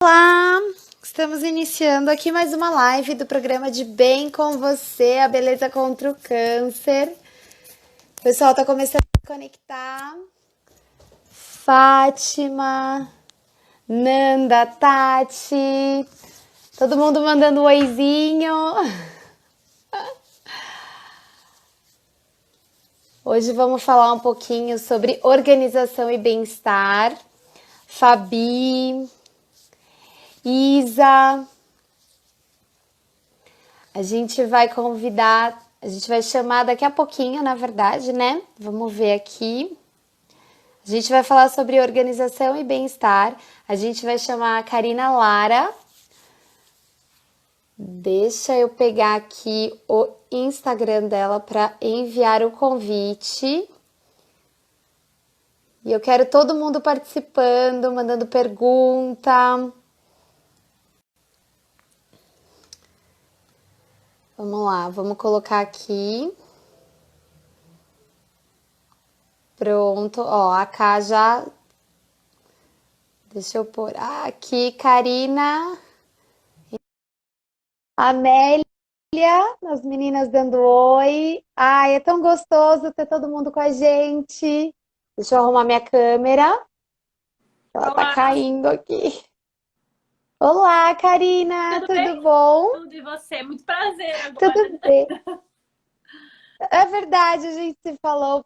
Olá, estamos iniciando aqui mais uma live do programa de Bem com Você, a beleza contra o câncer. O pessoal tá começando a se conectar. Fátima, Nanda, Tati, todo mundo mandando um oizinho. Hoje vamos falar um pouquinho sobre organização e bem-estar. Fabi, Isa, a gente vai chamar daqui a pouquinho, na verdade, né? Vamos ver aqui. A gente vai falar sobre organização e bem-estar. A gente vai chamar a Karina Lara. Deixa eu pegar aqui o Instagram dela para enviar o convite. E eu quero todo mundo participando, mandando pergunta. Vamos lá, vamos colocar aqui. Pronto, ó, a Cá já... Deixa eu pôr aqui, Karina. Amélia, as meninas dando oi. Ai, é tão gostoso ter todo mundo com a gente. Deixa eu arrumar minha câmera. Ela tá Olá, caindo aqui. Olá, Karina, tudo bem? tudo bom? Tudo e você? Muito prazer agora. Tudo bem. É verdade, a gente se falou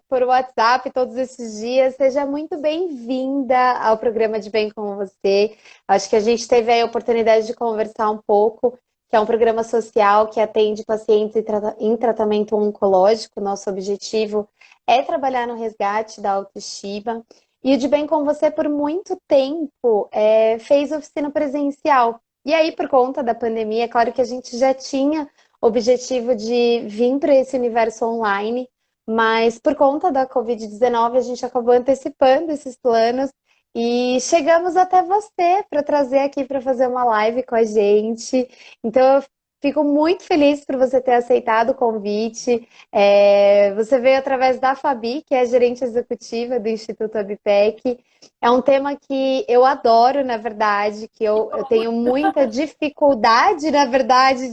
por WhatsApp todos esses dias. Seja muito bem-vinda ao programa de Bem com Você. Acho que a gente teve aí a oportunidade de conversar um pouco, que é um programa social que atende pacientes em tratamento oncológico. Nosso objetivo é trabalhar no resgate da autoestima. E o de Bem com Você, por muito tempo, fez oficina presencial. E aí, por conta da pandemia, é claro que a gente já tinha objetivo de vir para esse universo online, mas por conta da Covid-19 a gente acabou antecipando esses planos e chegamos até você para trazer aqui para fazer uma live com a gente. Então eu fico muito feliz por você ter aceitado o convite. Você veio através da Fabi, que é a gerente executiva do Instituto Abipec. É um tema que eu adoro, na verdade, que eu tenho muita dificuldade, na verdade,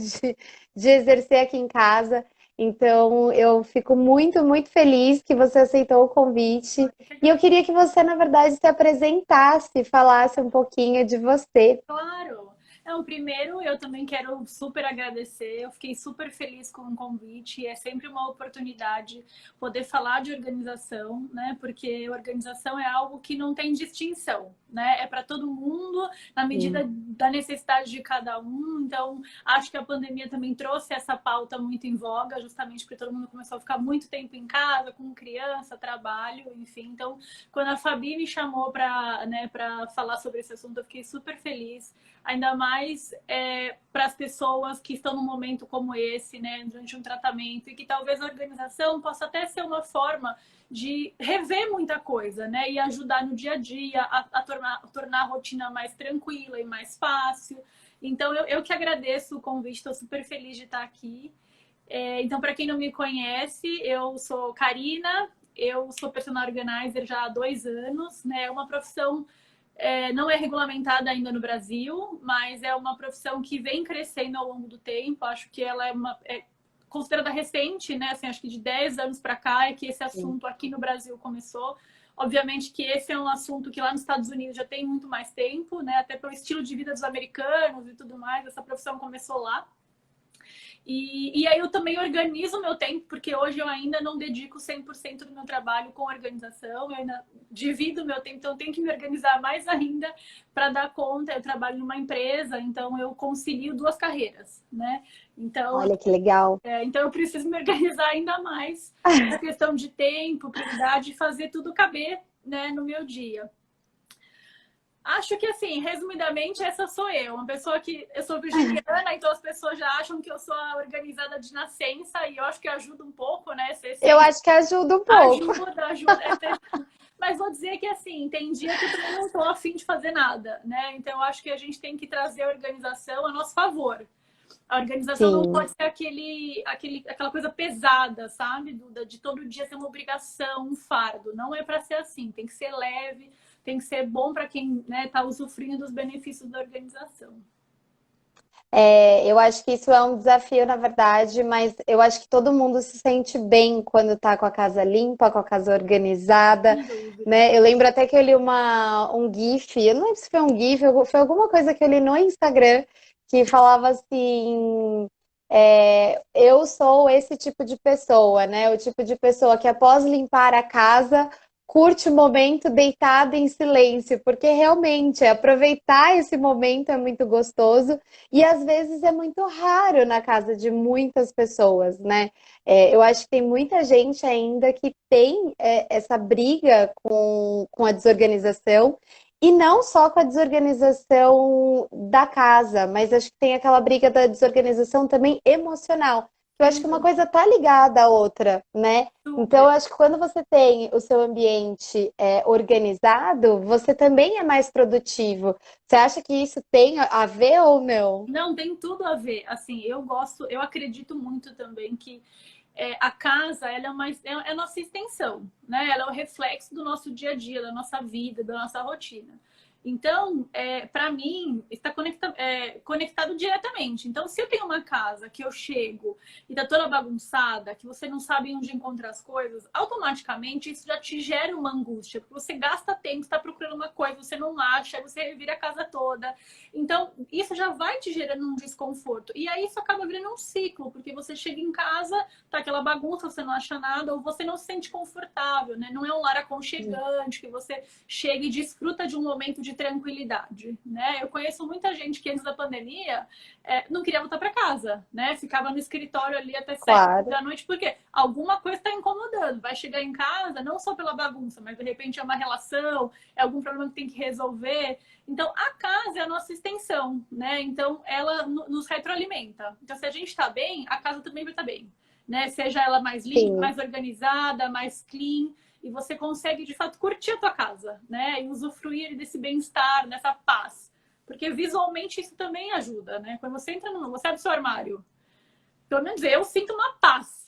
de exercer aqui em casa. Então, eu fico muito, muito feliz que você aceitou o convite. E eu queria que você, na verdade, se apresentasse, falasse um pouquinho de você. Claro. Não, primeiro eu também quero super agradecer. Eu fiquei super feliz com o convite. É sempre uma oportunidade poder falar de organização, né? Porque organização é algo que não tem distinção, né? É para todo mundo, na medida Sim. da necessidade de cada um. Então, acho que a pandemia também trouxe essa pauta muito em voga, justamente porque todo mundo começou a ficar muito tempo em casa, com criança, trabalho, enfim. Então, quando a Fabi me chamou para, né, para falar sobre esse assunto, eu fiquei super feliz. Ainda mais para as pessoas que estão num momento como esse, né, durante um tratamento, e que talvez a organização possa até ser uma forma de rever muita coisa, né, e ajudar no dia a dia, a tornar a rotina mais tranquila e mais fácil. Então, eu que agradeço o convite, estou super feliz de estar aqui. Então, para quem não me conhece, eu sou Karina, eu sou personal organizer já há 2 anos, né, é uma profissão não é regulamentada ainda no Brasil, mas é uma profissão que vem crescendo ao longo do tempo. Acho que ela é considerada recente, né? Assim, acho que de 10 anos para cá é que esse Sim. assunto aqui no Brasil começou. Obviamente que esse é um assunto que lá nos Estados Unidos já tem muito mais tempo, né? Até pelo estilo de vida dos americanos e tudo mais. Essa profissão começou lá. E aí eu também organizo o meu tempo, porque hoje eu ainda não dedico 100% do meu trabalho com organização, eu ainda divido o meu tempo, então eu tenho que me organizar mais ainda para dar conta. Eu trabalho numa empresa, então eu concilio 2 carreiras, né? Então, Olha que legal. então eu preciso me organizar ainda mais na questão de tempo, prioridade, e fazer tudo caber, né, no meu dia. Acho que, assim, resumidamente, essa sou eu. Uma pessoa que... Eu sou virginiana, então as pessoas já acham que eu sou a organizada de nascença, e eu acho que ajuda um pouco, né? Ser Eu sempre... acho que ajuda um pouco. Ajuda. Mas vou dizer que, assim, tem dia que eu também não estou afim de fazer nada, né? Então, eu acho que a gente tem que trazer a organização a nosso favor. A organização não Sim. pode ser aquela coisa pesada, sabe? De todo dia ser uma obrigação, um fardo. Não é para ser assim. Tem que ser leve, tem que ser bom para quem, né, está usufruindo dos benefícios da organização. Eu acho que isso é um desafio, na verdade, mas eu acho que todo mundo se sente bem quando tá com a casa limpa, com a casa organizada, Sem dúvida. né? Eu lembro até que eu li um GIF, eu não lembro se foi um GIF, ou foi alguma coisa que eu li no Instagram, que falava assim, eu sou esse tipo de pessoa, né? O tipo de pessoa que após limpar a casa, curte o momento deitado em silêncio, porque realmente aproveitar esse momento é muito gostoso. E às vezes é muito raro na casa de muitas pessoas, né? Eu acho que tem muita gente ainda que tem essa briga com a desorganização, e não só com a desorganização da casa, mas acho que tem aquela briga da desorganização também emocional. Eu acho Sem que uma dúvida. coisa tá ligada à outra, né? Então, eu Super. acho que quando você tem o seu ambiente organizado, você também é mais produtivo. Você acha que isso tem a ver ou não? Não, tem tudo a ver. Assim, eu gosto, eu acredito muito também que a casa ela é a nossa extensão, né? Ela é o reflexo do nosso dia a dia, da nossa vida, da nossa rotina. Então, para mim, está conectado diretamente. Então, se eu tenho uma casa que eu chego e está toda bagunçada, que você não sabe onde encontrar as coisas, automaticamente isso já te gera uma angústia, porque você gasta tempo, está procurando uma coisa, você não acha, você revira a casa toda. Então, isso já vai te gerando um desconforto. E aí isso acaba virando um ciclo, porque você chega em casa, tá aquela bagunça, você não acha nada, ou você não se sente confortável, né? Não é um lar aconchegante, que você chega e desfruta de um momento de tranquilidade, né? Eu conheço muita gente que antes da pandemia não queria voltar para casa, né? Ficava no escritório ali até 7 Claro. da noite, porque alguma coisa está incomodando. Vai chegar em casa, não só pela bagunça, mas de repente é uma relação, é algum problema que tem que resolver. Então, a casa é a nossa extensão, né? Então, ela nos retroalimenta. Então, se a gente está bem, a casa também vai estar bem, né? Seja ela mais limpa, Sim. mais organizada, mais clean, e você consegue, de fato, curtir a tua casa, né? E usufruir desse bem-estar, dessa paz. Porque visualmente isso também ajuda, né? Quando você entra no... Você abre o seu armário, pelo menos eu sinto uma paz.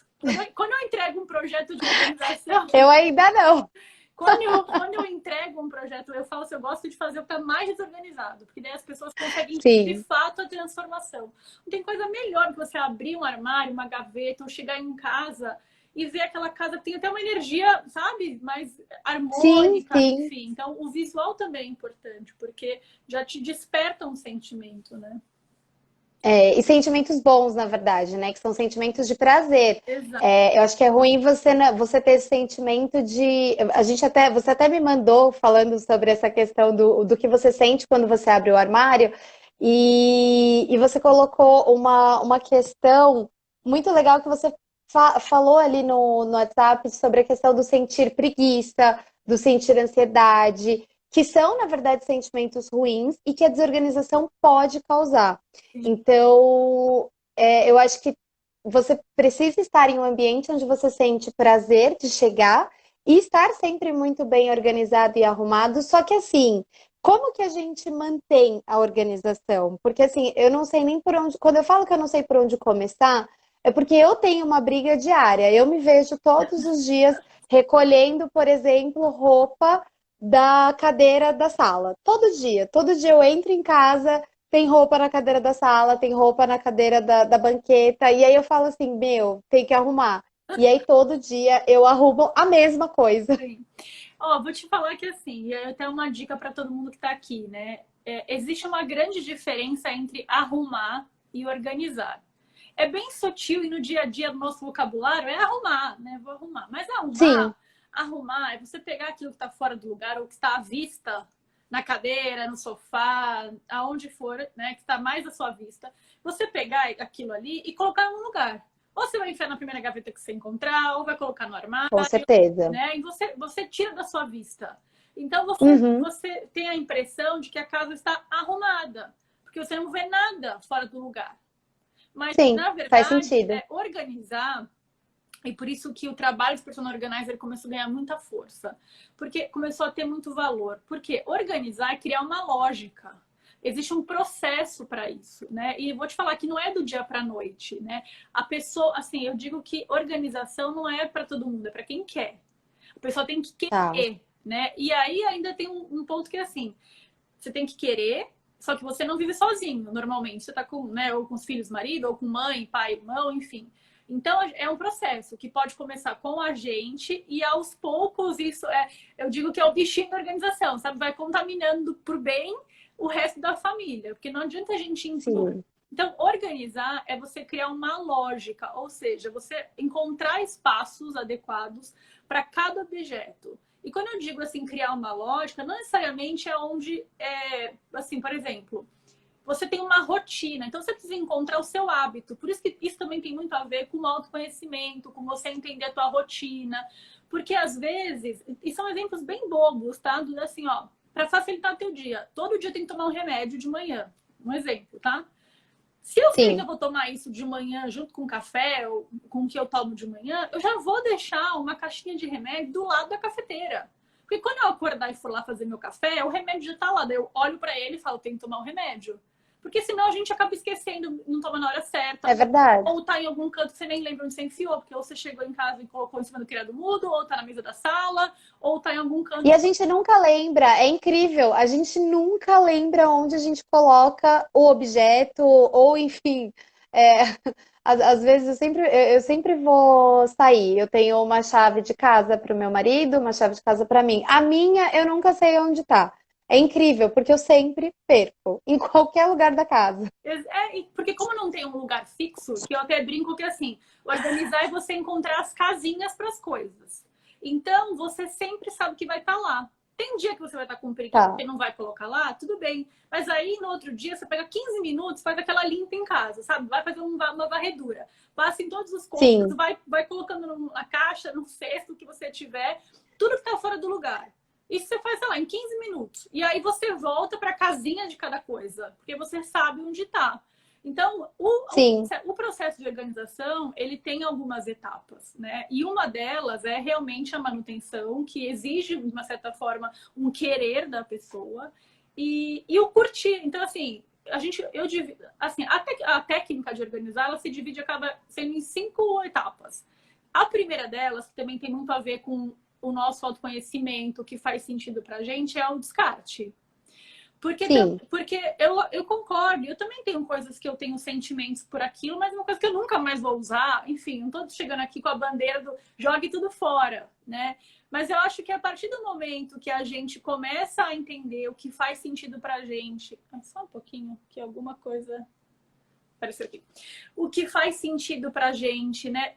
Quando eu entrego um projeto de organização, Eu ainda não. quando eu entrego um projeto, eu falo assim, eu gosto de fazer o que está mais desorganizado, porque daí as pessoas conseguem de Sim, fato a transformação. Não tem coisa melhor que você abrir um armário, uma gaveta, ou chegar em casa e ver aquela casa que tem até uma energia, sabe, mais sim, harmônica, sim. enfim. Então, o visual também é importante, porque já te desperta um sentimento, né? E sentimentos bons, na verdade, né? Que são sentimentos de prazer. Exato. Eu acho que é ruim você ter esse sentimento de. Você até me mandou falando sobre essa questão do que você sente quando você abre o armário, e você colocou uma questão muito legal que você falou ali no WhatsApp sobre a questão do sentir preguiça, do sentir ansiedade, que são, na verdade, sentimentos ruins e que a desorganização pode causar. Sim. Então, eu acho que você precisa estar em um ambiente onde você sente prazer de chegar e estar sempre muito bem organizado e arrumado. Só que assim, como que a gente mantém a organização? Porque assim, eu não sei nem por onde. Quando eu falo que eu não sei por onde começar, é porque eu tenho uma briga diária. Eu me vejo todos os dias recolhendo, por exemplo, roupa da cadeira da sala. Todo dia eu entro em casa, tem roupa na cadeira da sala, tem roupa na cadeira da banqueta, e aí eu falo assim, meu, tem que arrumar. E aí todo dia eu arrumo a mesma coisa. Sim. Ó, vou te falar que assim, e até uma dica para todo mundo que está aqui, né? Existe uma grande diferença entre arrumar e organizar. É bem sutil e no dia a dia do nosso vocabulário é arrumar, né? Vou arrumar. Mas Sim, arrumar é você pegar aquilo que está fora do lugar ou que está à vista na cadeira, no sofá, aonde for, né? Que está mais à sua vista. Você pegar aquilo ali e colocar no lugar. Ou você vai enfiar na primeira gaveta que você encontrar, ou vai colocar no armário, com certeza. né? E você tira da sua vista. Então Uhum, você tem a impressão de que a casa está arrumada, porque você não vê nada fora do lugar. Mas, sim, na faz verdade, sentido. organizar, e por isso que o trabalho de personal organizer começou a ganhar muita força, porque começou a ter muito valor. Porque organizar é criar uma lógica. Existe um processo para isso, né? E vou te falar que não é do dia para a noite, né? A pessoa, assim, eu digo que organização não é para todo mundo, é para quem quer. A pessoa tem que Tá. querer, né? E aí ainda tem um ponto que é assim, você tem que querer, só que você não vive sozinho, normalmente. Você tá com, né, ou com os filhos, marido, ou com mãe, pai, irmão, enfim. Então, é um processo que pode começar com a gente e aos poucos isso eu digo que é o bichinho da organização, sabe? Vai contaminando pro bem o resto da família, porque não adianta a gente impor. Sim. Então, organizar é você criar uma lógica, ou seja, você encontrar espaços adequados para cada objeto. E quando eu digo assim, criar uma lógica, não necessariamente é onde, assim, por exemplo, você tem uma rotina, então você precisa encontrar o seu hábito. Por isso que isso também tem muito a ver com o autoconhecimento, com você entender a tua rotina. Porque às vezes, e são exemplos bem bobos, tá? Assim, ó, para facilitar o teu dia, todo dia tem que tomar um remédio de manhã. Um exemplo, tá? Se eu sei que eu Sim. vou tomar isso de manhã junto com café ou com o que eu tomo de manhã, eu já vou deixar uma caixinha de remédio do lado da cafeteira. Porque quando eu acordar e for lá fazer meu café, o remédio já tá lá. Daí eu olho para ele e falo, tem que tomar o remédio. Porque senão a gente acaba esquecendo, não toma na hora certa. É verdade. Ou tá em algum canto que você nem lembra onde você enfiou, porque ou você chegou em casa e colocou em cima do criado mudo, ou tá na mesa da sala, ou tá em algum E canto. a gente nunca lembra, é incrível, a gente nunca lembra onde a gente coloca o objeto, ou enfim, é, às vezes eu sempre vou sair. Eu tenho uma chave de casa para o meu marido, uma chave de casa para mim. A minha eu nunca sei onde tá. É incrível, porque eu sempre perco, em qualquer lugar da casa. Porque como não tem um lugar fixo, que eu até brinco que assim, organizar é você encontrar as casinhas para as coisas. Então, você sempre sabe que vai estar lá. Tem dia que você vai estar com preguiça Tá. e não vai colocar lá, tudo bem. Mas aí, no outro dia, você pega 15 minutos, faz aquela limpa em casa, sabe? Vai fazer uma varredura. Passa em todos os cômodos, Sim. vai colocando na caixa, no cesto que você tiver, tudo que está fora do lugar. Isso você faz, sei lá, em 15 minutos. E aí você volta para a casinha de cada coisa, porque você sabe onde está. Então, Sim. o processo de organização, ele tem algumas etapas, né? E uma delas é realmente a manutenção, que exige, de uma certa forma, um querer da pessoa e o curtir. Então, assim, assim, a técnica de organizar, ela se divide, acaba sendo em 5 etapas. A primeira delas, que também tem muito a ver com o nosso autoconhecimento, que faz sentido pra gente, é o descarte. Sim. Porque eu concordo, eu também tenho coisas que eu tenho sentimentos por aquilo, mas é uma coisa que eu nunca mais vou usar. Enfim, não tô chegando aqui com a bandeira do jogue tudo fora, né? Mas eu acho que a partir do momento que a gente começa a entender o que faz sentido pra gente. Só um pouquinho, que alguma coisa apareceu aqui. O que faz sentido pra gente, né?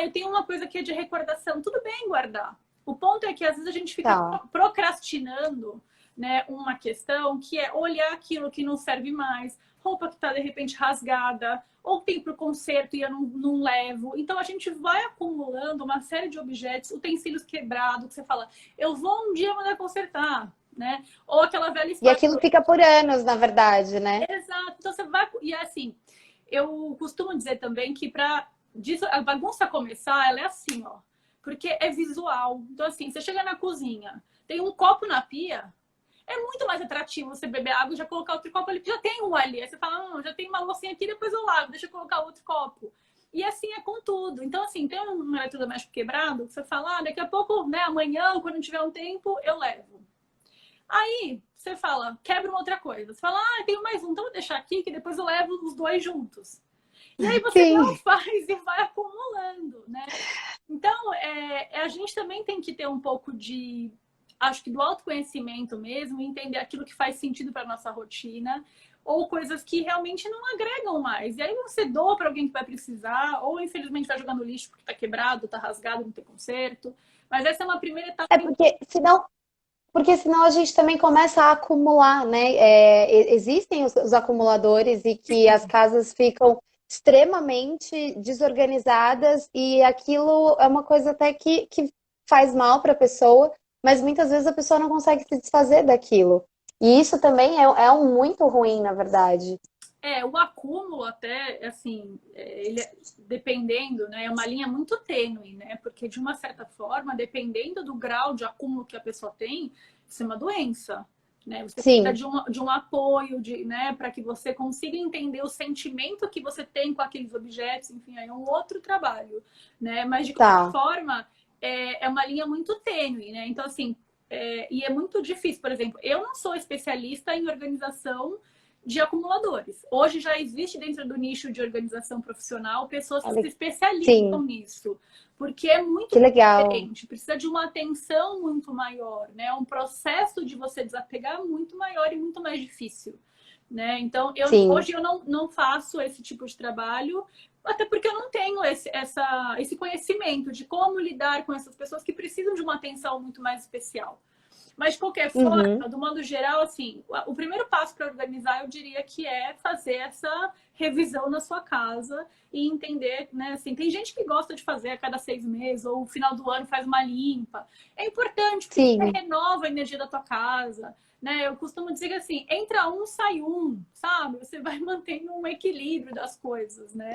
Eu tenho uma coisa que é de recordação. Tudo bem guardar. O ponto é que às vezes a gente fica Tá. procrastinando, né, uma questão que é olhar aquilo que não serve mais, roupa que está de repente rasgada, ou tem para o conserto e eu não levo. Então a gente vai acumulando uma série de objetos, utensílios quebrados, que você fala, eu vou um dia mandar consertar, né? Ou aquela velha E aquilo espátula. fica por anos, na verdade, né? Exato. Então você vai. E é assim, eu costumo dizer também que para a bagunça começar, ela é assim, ó. Porque é visual. Então, assim, você chega na cozinha, tem um copo na pia, é muito mais atrativo você beber água e já colocar outro copo ali, porque já tem um ali. Aí você fala, não, já tem uma loucinha aqui, depois eu lavo, deixa eu colocar outro copo. E assim é com tudo. Então, assim, tem um eletrodoméstico quebrado, que você fala, daqui a pouco, né, amanhã, quando tiver um tempo, eu levo. Aí você fala, quebra uma outra coisa. Você fala, tenho mais um, então vou deixar aqui que depois eu levo os dois juntos. E aí você não Sim. faz e vai acumulando, né? Então, a gente também tem que ter um pouco de, acho que do autoconhecimento mesmo, entender aquilo que faz sentido para nossa rotina, ou coisas que realmente não agregam mais. E aí você doa para alguém que vai precisar, ou infelizmente vai jogar no lixo porque está quebrado, está rasgado, não tem conserto. Mas essa é uma primeira etapa. É porque senão a gente também começa a acumular, né? Existem os acumuladores e que as casas ficam extremamente desorganizadas e aquilo é uma coisa até que faz mal para a pessoa, mas muitas vezes a pessoa não consegue se desfazer daquilo. E isso também é um muito ruim, na verdade. O acúmulo até, assim, dependendo, né, é uma linha muito tênue, né? Porque de uma certa forma, dependendo do grau de acúmulo que a pessoa tem, isso é uma doença, né? Você precisa Sim, de um apoio, né, para que você consiga entender o sentimento que você tem com aqueles objetos, enfim, aí é um outro trabalho, né? Mas de qualquer tá. forma, é uma linha muito tênue, né? Então, assim, e é muito difícil. Por exemplo, eu não sou especialista em organização de acumuladores. Hoje já existe dentro do nicho de organização profissional pessoas que se especializam Sim, nisso, porque é muito que legal. diferente, precisa de uma atenção muito maior, né? Um processo de você desapegar muito maior e muito mais difícil. Né? Então, Sim, hoje eu não faço esse tipo de trabalho, até porque eu não tenho esse conhecimento de como lidar com essas pessoas que precisam de uma atenção muito mais especial. Mas, de qualquer forma, uhum, do modo geral, assim, o primeiro passo para organizar, eu diria que é fazer essa revisão na sua casa e entender, né? Assim, tem gente que gosta de fazer a cada 6 meses ou no final do ano faz uma limpa. É importante porque você sim. renova a energia da tua casa, né? Eu costumo dizer que assim, entra um, sai um, sabe? Você vai mantendo um equilíbrio das coisas, né?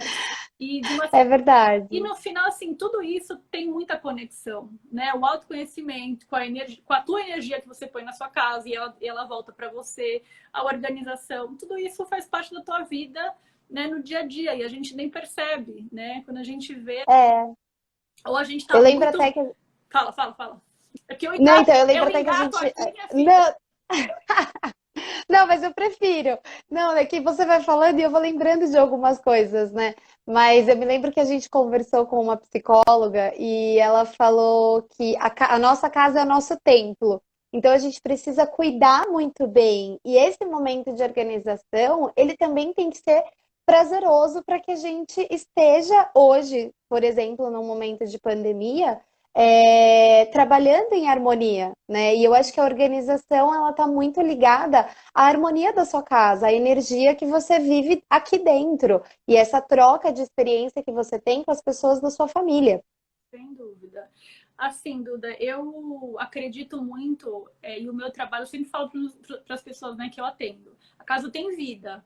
E de uma É e verdade. no final, assim, tudo isso tem muita conexão, né? O autoconhecimento, com a tua energia que você põe na sua casa e ela volta para você, a organização, tudo isso faz parte da tua vida, né, no dia a dia, e a gente nem percebe, né? Quando a gente vê, É, ou a gente tá eu lembro até muito. que. Fala, fala, fala. É que Não, então, eu eu lembro até que a engato gente. aqui, minha filha. Não, não, mas eu prefiro. Não, é que você vai falando e eu vou lembrando de algumas coisas, né? Mas eu me lembro que a gente conversou com uma psicóloga e ela falou que a nossa casa é o nosso templo. Então a gente precisa cuidar muito bem. E esse momento de organização, ele também tem que ser prazeroso para que a gente esteja hoje, por exemplo, num momento de pandemia, trabalhando em harmonia, né? E eu acho que a organização ela está muito ligada à harmonia da sua casa, à energia que você vive aqui dentro e essa troca de experiência que você tem com as pessoas da sua família. Sem dúvida. Assim, Duda, eu acredito muito, e o meu trabalho, eu sempre falo para as pessoas, né, que eu atendo. A casa tem vida.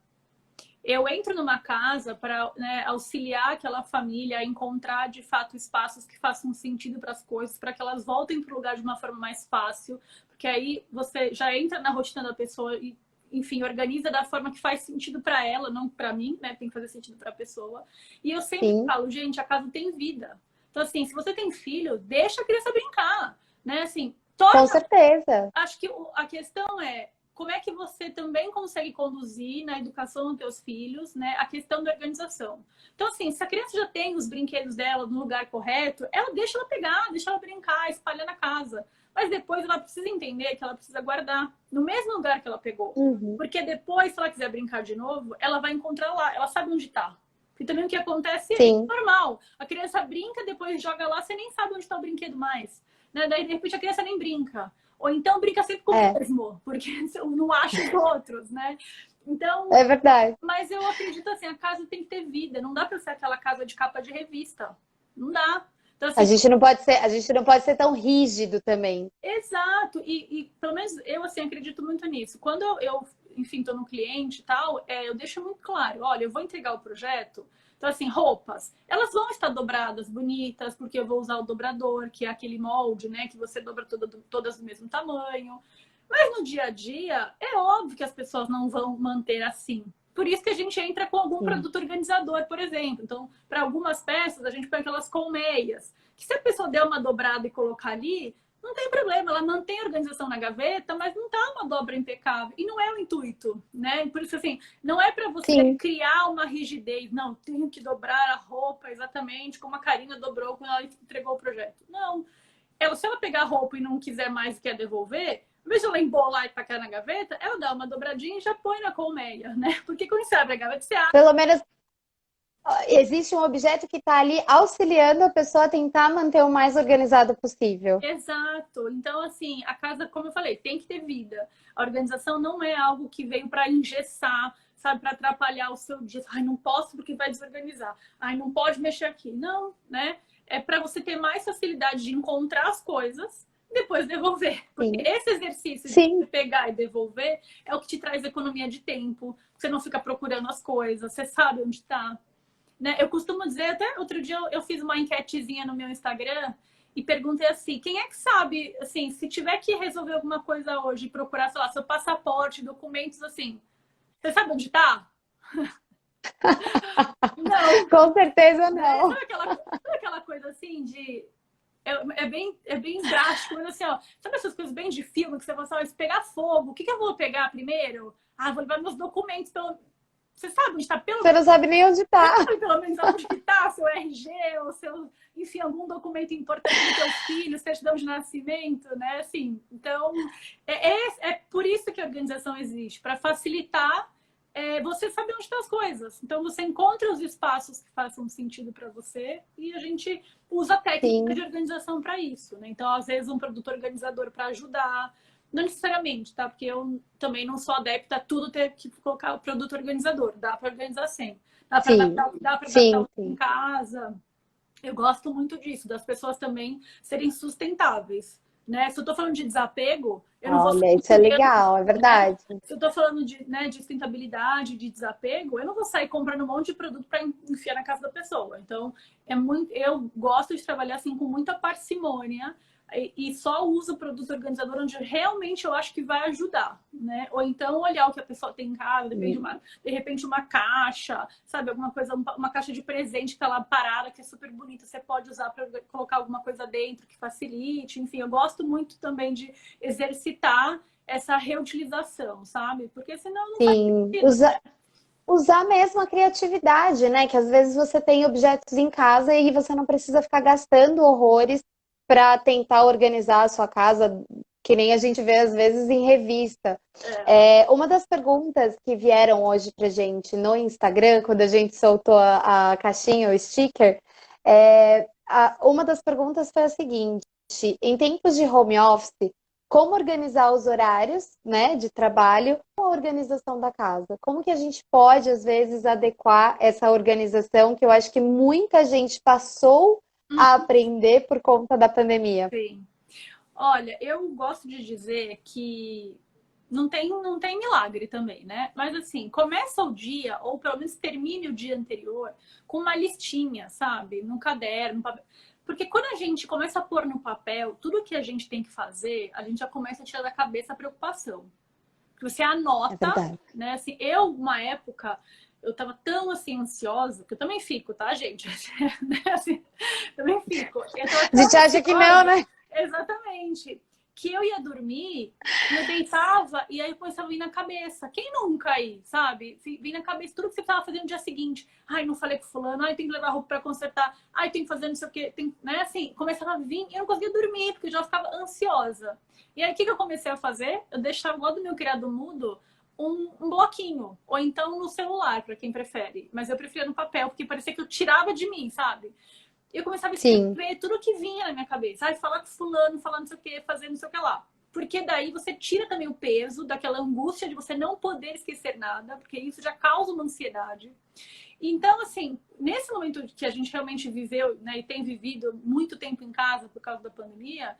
Eu entro numa casa para, né, auxiliar aquela família a encontrar de fato espaços que façam sentido para as coisas, para que elas voltem para o lugar de uma forma mais fácil, porque aí você já entra na rotina da pessoa e, enfim, organiza da forma que faz sentido para ela, não para mim, né? Tem que fazer sentido para a pessoa. E eu sempre Sim, falo, gente, a casa tem vida. Então, assim, se você tem filho, deixa a criança brincar, né? Assim, com torna. certeza. Acho que a questão é como é que você também consegue conduzir na educação dos teus filhos, né, a questão da organização. Então, assim, se a criança já tem os brinquedos dela no lugar correto, ela deixa ela pegar, deixa ela brincar, espalhar na casa. Mas depois ela precisa entender que ela precisa guardar no mesmo lugar que ela pegou. Uhum. Porque depois, se ela quiser brincar de novo, ela vai encontrar lá, ela sabe onde está. E também o que acontece é Sim, normal. A criança brinca, depois joga lá, você nem sabe onde está o brinquedo mais. Né? Daí, de repente, a criança nem brinca. Ou então brinca sempre com o é, mesmo, porque eu não acho os outros, né? Então, é verdade. mas eu acredito assim, a casa tem que ter vida, não dá para ser aquela casa de capa de revista. Não dá. Então, A assim, gente não pode ser, a gente não pode ser tão rígido também. exato, e pelo menos eu assim acredito muito nisso. Quando enfim, estou no cliente e tal, eu deixo muito claro, olha, eu vou entregar o projeto, então assim, roupas, elas vão estar dobradas, bonitas, porque eu vou usar o dobrador, que é aquele molde, né, que você dobra todas do mesmo tamanho. Mas no dia a dia, é óbvio que as pessoas não vão manter assim. Por isso que a gente entra com algum Sim, produto organizador, por exemplo. Então, para algumas peças, a gente põe aquelas colmeias. Que se a pessoa der uma dobrada e colocar ali, não tem problema, ela mantém a organização na gaveta, mas não tá uma dobra impecável. E não é o intuito, né? Por isso, assim, não é para você sim, criar uma rigidez. Não, tenho que dobrar a roupa exatamente como a Karina dobrou quando ela entregou o projeto. Não. Se ela pegar a roupa e não quiser mais e quer devolver, em vez de ela embolar e tacar na gaveta, ela dá uma dobradinha e já põe na colmeia, né? Porque quando você abre a gaveta, você abre. pelo menos existe um objeto que está ali auxiliando a pessoa a tentar manter o mais organizado possível. Exato. Então, assim, a casa, como eu falei, tem que ter vida. A organização não é algo que veio para engessar, sabe, para atrapalhar o seu dia. Ai, não posso porque vai desorganizar. Ai, não pode mexer aqui. Não, né? É para você ter mais facilidade de encontrar as coisas e depois devolver. Porque Sim, esse exercício de você sim, pegar e devolver é o que te traz economia de tempo. Você não fica procurando as coisas, você sabe onde está. Né? Eu costumo dizer, até outro dia eu fiz uma enquetezinha no meu Instagram e perguntei assim, quem é que sabe, assim, se tiver que resolver alguma coisa hoje, procurar, sei lá, seu passaporte, documentos, assim, você sabe onde tá? Não, com certeza né? não. Sabe aquela coisa assim de é bem drástico, mas assim, ó, sabe essas coisas bem de filme que você fala assim, ó, se pegar fogo, o que que eu vou pegar primeiro? Ah, vou levar meus documentos, você sabe onde está pelo Você não sabe nem onde você tá. sabe pelo menos onde que tá seu RG, ou seu, enfim, algum documento importante do teu filho, certidão de nascimento, né? Assim, então, é por isso que a organização existe, para facilitar você saber onde estão as coisas. Então, você encontra os espaços que façam sentido para você e a gente usa a técnica de Sim, organização para isso, né? Então, às vezes, um produto organizador para ajudar, não necessariamente, tá? Porque eu também não sou adepta a tudo ter que colocar o produto organizador. Dá para organizar sem. sim, Dá para adaptar sim, em sim. casa. Eu gosto muito disso, das pessoas também serem sustentáveis. Né? Se eu estou falando de desapego, eu não vou sair Olha, isso é comprando, legal, é né? verdade. Se eu estou falando de, né, de sustentabilidade, de desapego, eu não vou sair comprando um monte de produto para enfiar na casa da pessoa. Então, eu gosto de trabalhar assim com muita parcimônia e só uso o produto organizador onde realmente eu acho que vai ajudar, né? Ou então olhar o que a pessoa tem em casa, de repente uma caixa, sabe? Alguma coisa, uma caixa de presente que tá lá parada, que é super bonita, você pode usar para colocar alguma coisa dentro que facilite. Enfim, eu gosto muito também de exercitar essa reutilização, sabe? Porque senão não faz Sim, sentido, né? usar mesmo a criatividade, né? Que às vezes você tem objetos em casa e você não precisa ficar gastando horrores para tentar organizar a sua casa, que nem a gente vê às vezes em revista. É. Uma das perguntas que vieram hoje pra gente no Instagram, quando a gente soltou a caixinha, o sticker, uma das perguntas foi a seguinte: em tempos de home office, como organizar os horários, né, de trabalho com a organização da casa? Como que a gente pode, às vezes, adequar essa organização que eu acho que muita gente passou a aprender por conta da pandemia? Sim. Olha, eu gosto de dizer que não tem milagre também, né? Mas assim, começa o dia, ou pelo menos termine o dia anterior, com uma listinha, sabe? Num caderno, no papel. Porque quando a gente começa a pôr no papel tudo que a gente tem que fazer, a gente já começa a tirar da cabeça a preocupação. Que você É anota, verdade. né? Assim, uma época, eu tava tão assim ansiosa, que eu também fico, tá, gente? Assim, também fico. Eu tava A tão gente acha que não, ansiosa, né? exatamente, que eu ia dormir, eu deitava e aí começava a vir na cabeça. Quem nunca aí, sabe? Vim na cabeça tudo que você tava fazendo no dia seguinte. Ai, não falei com fulano, ai, tem que levar roupa pra consertar, ai, tem que fazer não sei o quê. Tem, né? Assim, começava a vir e eu não conseguia dormir, porque eu já ficava ansiosa. E aí, o que eu comecei a fazer? Eu deixava lá do meu criado mudo um bloquinho, ou então no celular, para quem prefere. Mas eu preferia no papel, porque parecia que eu tirava de mim, sabe? E eu começava a Sim, escrever tudo que vinha na minha cabeça. Ai, falar com fulano, falar não sei o que, fazer não sei o que lá. Porque daí você tira também o peso daquela angústia de você não poder esquecer nada, porque isso já causa uma ansiedade. Então, assim, nesse momento que a gente realmente viveu, né, e tem vivido muito tempo em casa por causa da pandemia,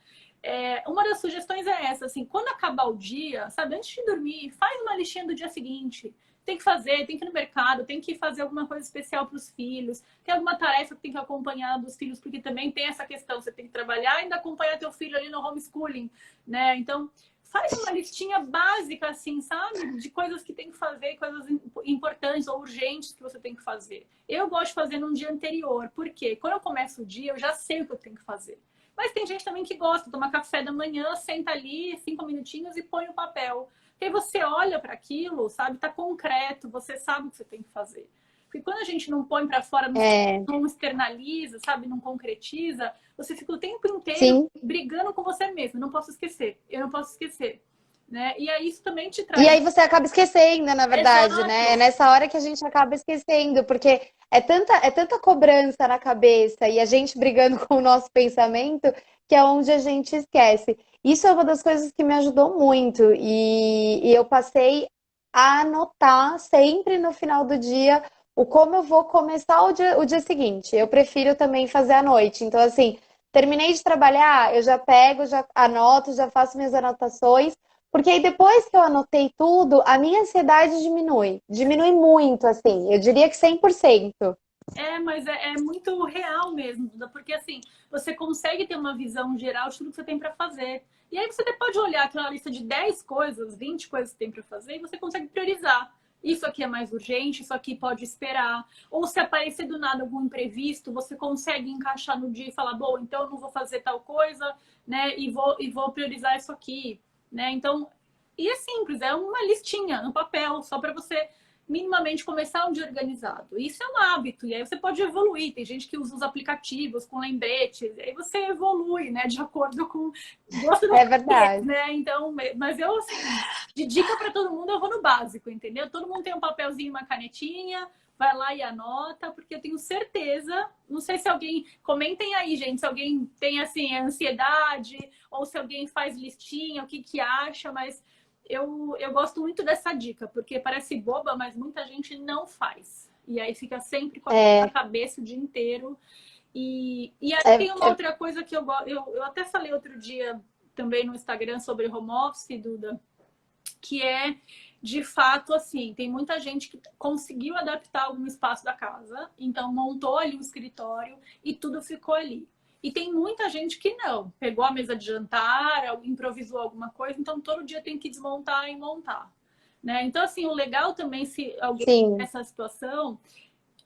uma das sugestões é essa, assim, quando acabar o dia, sabe, antes de dormir, faz uma listinha do dia seguinte. Tem que fazer, tem que ir no mercado, tem que fazer alguma coisa especial para os filhos, tem alguma tarefa que tem que acompanhar dos filhos, porque também tem essa questão, você tem que trabalhar e ainda acompanhar teu filho ali no homeschooling, né? Então, faz uma listinha básica, assim, sabe? De coisas que tem que fazer, coisas importantes ou urgentes que você tem que fazer. Eu gosto de fazer num dia anterior, porque quando eu começo o dia, eu já sei o que eu tenho que fazer. Mas tem gente também que gosta, toma café da manhã, senta ali 5 minutinhos e põe no papel. Porque aí você olha para aquilo, sabe? Tá concreto, você sabe o que você tem que fazer. Porque quando a gente não põe para fora, é, não externaliza, sabe? Não concretiza, você fica o tempo inteiro sim. brigando com você mesmo. Não posso esquecer, eu não posso esquecer. Né? E aí isso também te E traz. aí você acaba esquecendo, na verdade, né? É Exato, nessa hora que a gente acaba esquecendo, porque é tanta cobrança na cabeça e a gente brigando com o nosso pensamento que é onde a gente esquece. Isso é uma das coisas que me ajudou muito e eu passei a anotar sempre no final do dia o como eu vou começar o dia seguinte. Eu prefiro também fazer à noite. Então, assim, terminei de trabalhar, eu já pego, já anoto, já faço minhas anotações. Porque aí depois que eu anotei tudo, a minha ansiedade diminui. Diminui muito, assim. Eu diria que 100%. mas é muito real mesmo, Duda, porque assim, você consegue ter uma visão geral de tudo que você tem para fazer. E aí você pode olhar aquela lista de 10 coisas, 20 coisas que tem para fazer e você consegue priorizar. isso aqui é mais urgente, isso aqui pode esperar. Ou se aparecer do nada algum imprevisto, você consegue encaixar no dia e falar, bom, então eu não vou fazer tal coisa, né? E vou priorizar isso aqui, né? Então, e é simples, é uma listinha no papel, só para você minimamente começar um dia organizado. Isso é um hábito, e aí você pode evoluir. Tem gente que usa os aplicativos com lembretes, e aí você evolui, né? De acordo com o gosto do É cliente, verdade. né? Então, mas eu, assim, de dica para todo mundo, eu vou no básico, entendeu? Todo mundo tem um papelzinho, uma canetinha, vai lá e anota, porque eu tenho certeza, não sei se alguém, comentem aí, gente, se alguém tem, assim, ansiedade, ou se alguém faz listinha, o que que acha, mas eu gosto muito dessa dica, porque parece boba, mas muita gente não faz. E aí fica sempre com a É, cabeça o dia inteiro. E aí é, tem uma é, outra coisa que eu até falei outro dia também no Instagram sobre home office, Duda, que é, de fato, assim, tem muita gente que conseguiu adaptar algum espaço da casa, então montou ali um escritório e tudo ficou ali. E tem muita gente que não, pegou a mesa de jantar, improvisou alguma coisa, então todo dia tem que desmontar e montar. Né? Então, assim, o legal também, se alguém sim. nessa situação,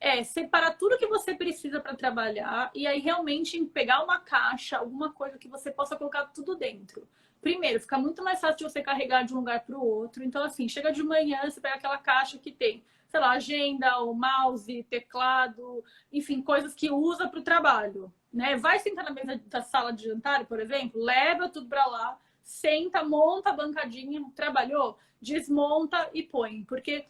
é separar tudo que você precisa para trabalhar e aí realmente pegar uma caixa, alguma coisa que você possa colocar tudo dentro. Primeiro, fica muito mais fácil de você carregar de um lugar para o outro. Então, assim, chega de manhã, você pega aquela caixa que tem, sei lá, agenda, o mouse, teclado, enfim, coisas que usa para o trabalho. Né? Vai sentar na mesa da sala de jantar, por exemplo, leva tudo para lá, senta, monta a bancadinha, trabalhou, desmonta e põe. Porque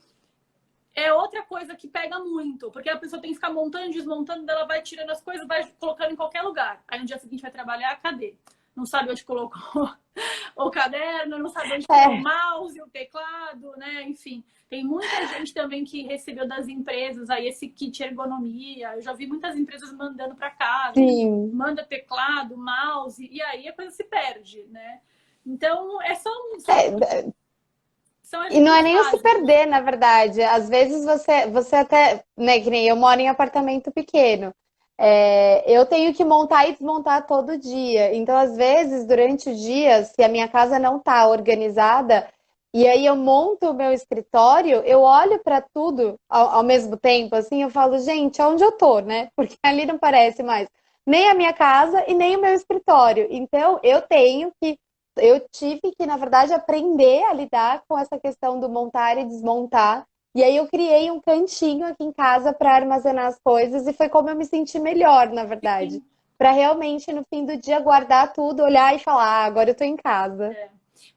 é outra coisa que pega muito, porque a pessoa tem que ficar montando, desmontando, ela vai tirando as coisas, vai colocando em qualquer lugar. Aí no dia seguinte vai trabalhar, cadê? Não sabe onde colocou o caderno, não sabe onde ficou o É, mouse, o teclado, né? Enfim, tem muita gente também que recebeu das empresas aí esse kit ergonomia. Eu já vi muitas empresas mandando para casa, sim. manda teclado, mouse, e aí a coisa se perde, né? Então, É, são as e não é dicas nem o se básicas. perder, na verdade. Às vezes você até, né, que nem eu moro em apartamento pequeno. Eu tenho que montar e desmontar todo dia. Então, às vezes, durante o dia, se a minha casa não está organizada, e aí eu monto o meu escritório, eu olho para tudo ao mesmo tempo, assim, eu falo, gente, onde eu tô, né? Porque ali não parece mais nem a minha casa e nem o meu escritório. Então, eu tive que, na verdade, aprender a lidar com essa questão do montar e desmontar. E aí eu criei um cantinho aqui em casa para armazenar as coisas e foi como eu me senti melhor, na verdade. Para realmente, no fim do dia, guardar tudo, olhar e falar, ah, agora eu tô em casa.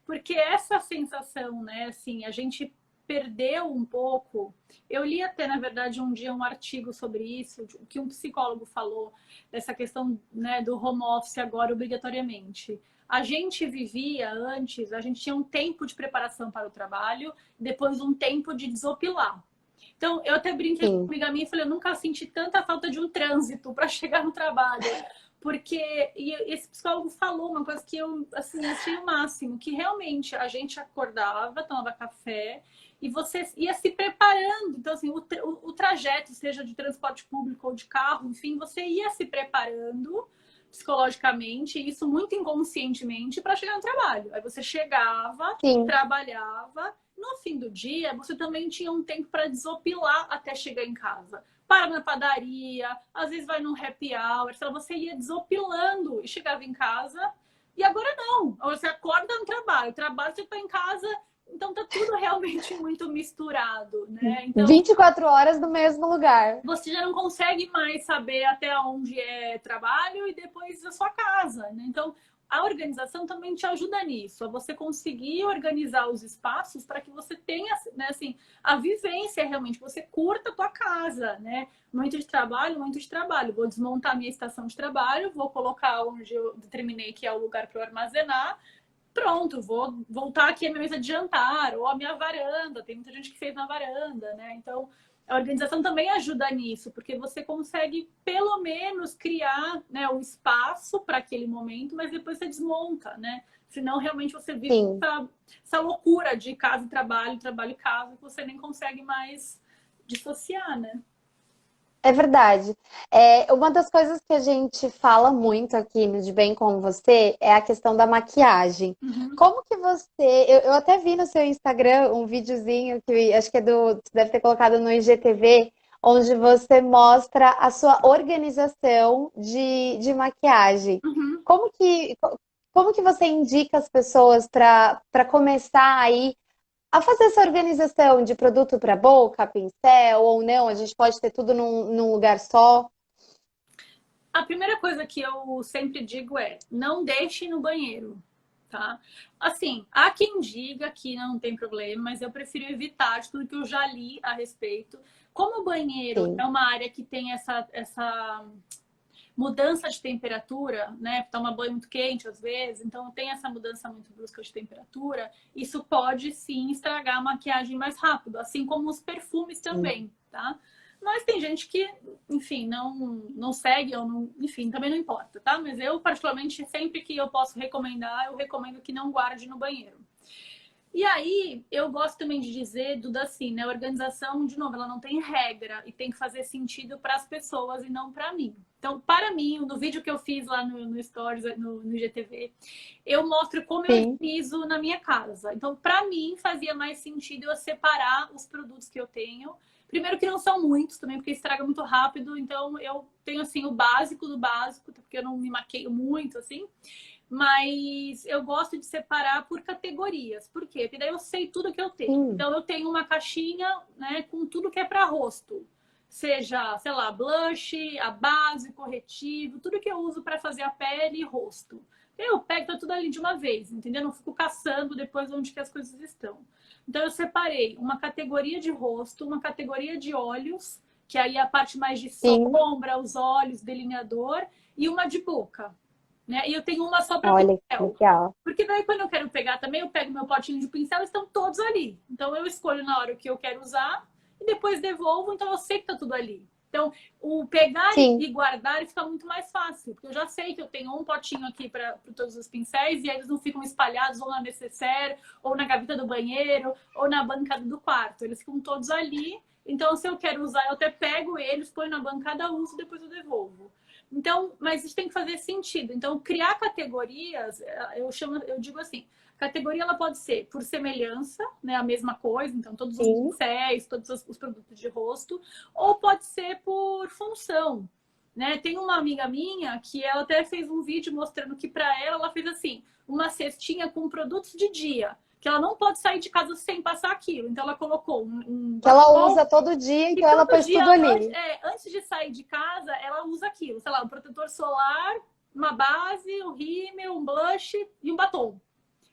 Porque essa sensação, né, assim, a gente perdeu um pouco. Eu li até, na verdade, um dia um artigo sobre isso, que um psicólogo falou, dessa questão, né, do home office agora obrigatoriamente. A gente vivia antes, a gente tinha um tempo de preparação para o trabalho, depois um tempo de desopilar. Então, eu até brinquei com uma Sim, amiga minha e falei, eu nunca senti tanta falta de um trânsito para chegar no trabalho. Porque esse psicólogo falou uma coisa que eu assim, achei o máximo, que realmente a gente acordava, tomava café e você ia se preparando. Então, assim, o trajeto, seja de transporte público ou de carro, enfim, você ia se preparando psicologicamente, isso muito inconscientemente, para chegar no trabalho. Aí você chegava, sim, trabalhava, no fim do dia, você também tinha um tempo para desopilar até chegar em casa. Para na padaria, às vezes vai num happy hour, sei lá, você ia desopilando e chegava em casa. E agora não. Você acorda no trabalho, trabalho, você está em casa, então tá tudo realmente muito misturado, né? Então 24 horas no mesmo lugar. você já não consegue mais saber até onde é trabalho e depois a sua casa, né? Então, a organização também te ajuda nisso, a você conseguir organizar os espaços para que você tenha, né, assim, a vivência realmente, que você curta a tua casa, né? Muito de trabalho, muito de trabalho. Vou desmontar a minha estação de trabalho, vou colocar onde eu determinei que é o lugar para eu armazenar. Pronto, vou voltar aqui a minha mesa de jantar ou a minha varanda. Tem muita gente que fez na varanda, né? Então, a organização também ajuda nisso, porque você consegue pelo menos criar, né, o espaço para aquele momento, mas depois você desmonta, né? Senão realmente você vive Sim. essa loucura de casa e trabalho, trabalho e casa, que você nem consegue mais dissociar, né? É verdade. Uma das coisas que a gente fala muito aqui no De Bem Com Você é a questão da maquiagem. Uhum. Como que você... Eu até vi no seu Instagram um videozinho que acho que você deve ter colocado no IGTV, onde você mostra a sua organização de maquiagem. Uhum. Como que, como que você indica as pessoas para começar aí a fazer essa organização de produto para boca, pincel ou não, a gente pode ter tudo num lugar só. A primeira coisa que eu sempre digo é: não deixe no banheiro, tá? Assim, há quem diga que não tem problema, mas eu prefiro evitar de tudo que eu já li a respeito. Como o banheiro é Sim, uma área que tem essa mudança de temperatura, né? Toma banho muito quente às vezes, então tem essa mudança muito brusca de temperatura, isso pode sim estragar a maquiagem mais rápido, assim como os perfumes sim, também, tá? Mas tem gente que, enfim, não segue ou não, enfim, também não importa, tá? Mas eu, particularmente, sempre que eu posso recomendar, eu recomendo que não guarde no banheiro. E aí, eu gosto também de dizer, Duda, assim, né? A organização, de novo, ela não tem regra e tem que fazer sentido para as pessoas e não para mim. Então, para mim, no vídeo que eu fiz lá no Stories, no GTV, eu mostro como eu sim, organizo na minha casa. Então, para mim, fazia mais sentido eu separar os produtos que eu tenho. Primeiro que não são muitos também, porque estraga muito rápido. Então, eu tenho, assim, o básico do básico, porque eu não me maqueio muito, assim. Mas eu gosto de separar por categorias. Por quê? Porque daí eu sei tudo que eu tenho. sim. Então eu tenho uma caixinha, né, com tudo que é para rosto. Seja, sei lá, blush, a base, corretivo, tudo que eu uso para fazer a pele e rosto. Eu pego tá tudo ali de uma vez, entendeu? Não fico caçando depois onde que as coisas estão. Então eu separei uma categoria de rosto, uma categoria de olhos, que aí é a parte mais de Sim. sombra, os olhos, delineador, e uma de boca, né? E eu tenho uma só para Olha que pincel. legal. Porque daí, quando eu quero pegar também, eu pego meu potinho de pincel, estão todos ali. Então, eu escolho na hora o que eu quero usar e depois devolvo, então eu sei que tá tudo ali. Então, o pegar Sim, e guardar fica muito mais fácil, porque eu já sei que eu tenho um potinho aqui para todos os pincéis e eles não ficam espalhados ou na necessaire, ou na gaveta do banheiro, ou na bancada do quarto. Eles ficam todos ali. Então, se eu quero usar, eu até pego eles, ponho na bancada, uso, depois eu devolvo. Então, mas isso tem que fazer sentido. Então, criar categorias, eu digo assim, categoria ela pode ser por semelhança, né, a mesma coisa, então todos os sim. pincéis, todos os produtos de rosto, ou pode ser por função, né? Tem uma amiga minha que ela até fez um vídeo mostrando que para ela fez assim, uma cestinha com produtos de dia, que ela não pode sair de casa sem passar aquilo. Então ela colocou um Que ela batom usa todo dia, e então ela todo pôs dia, tudo ali. antes de sair de casa, ela usa aquilo. Sei lá, um protetor solar, uma base, um rímel, um blush e um batom.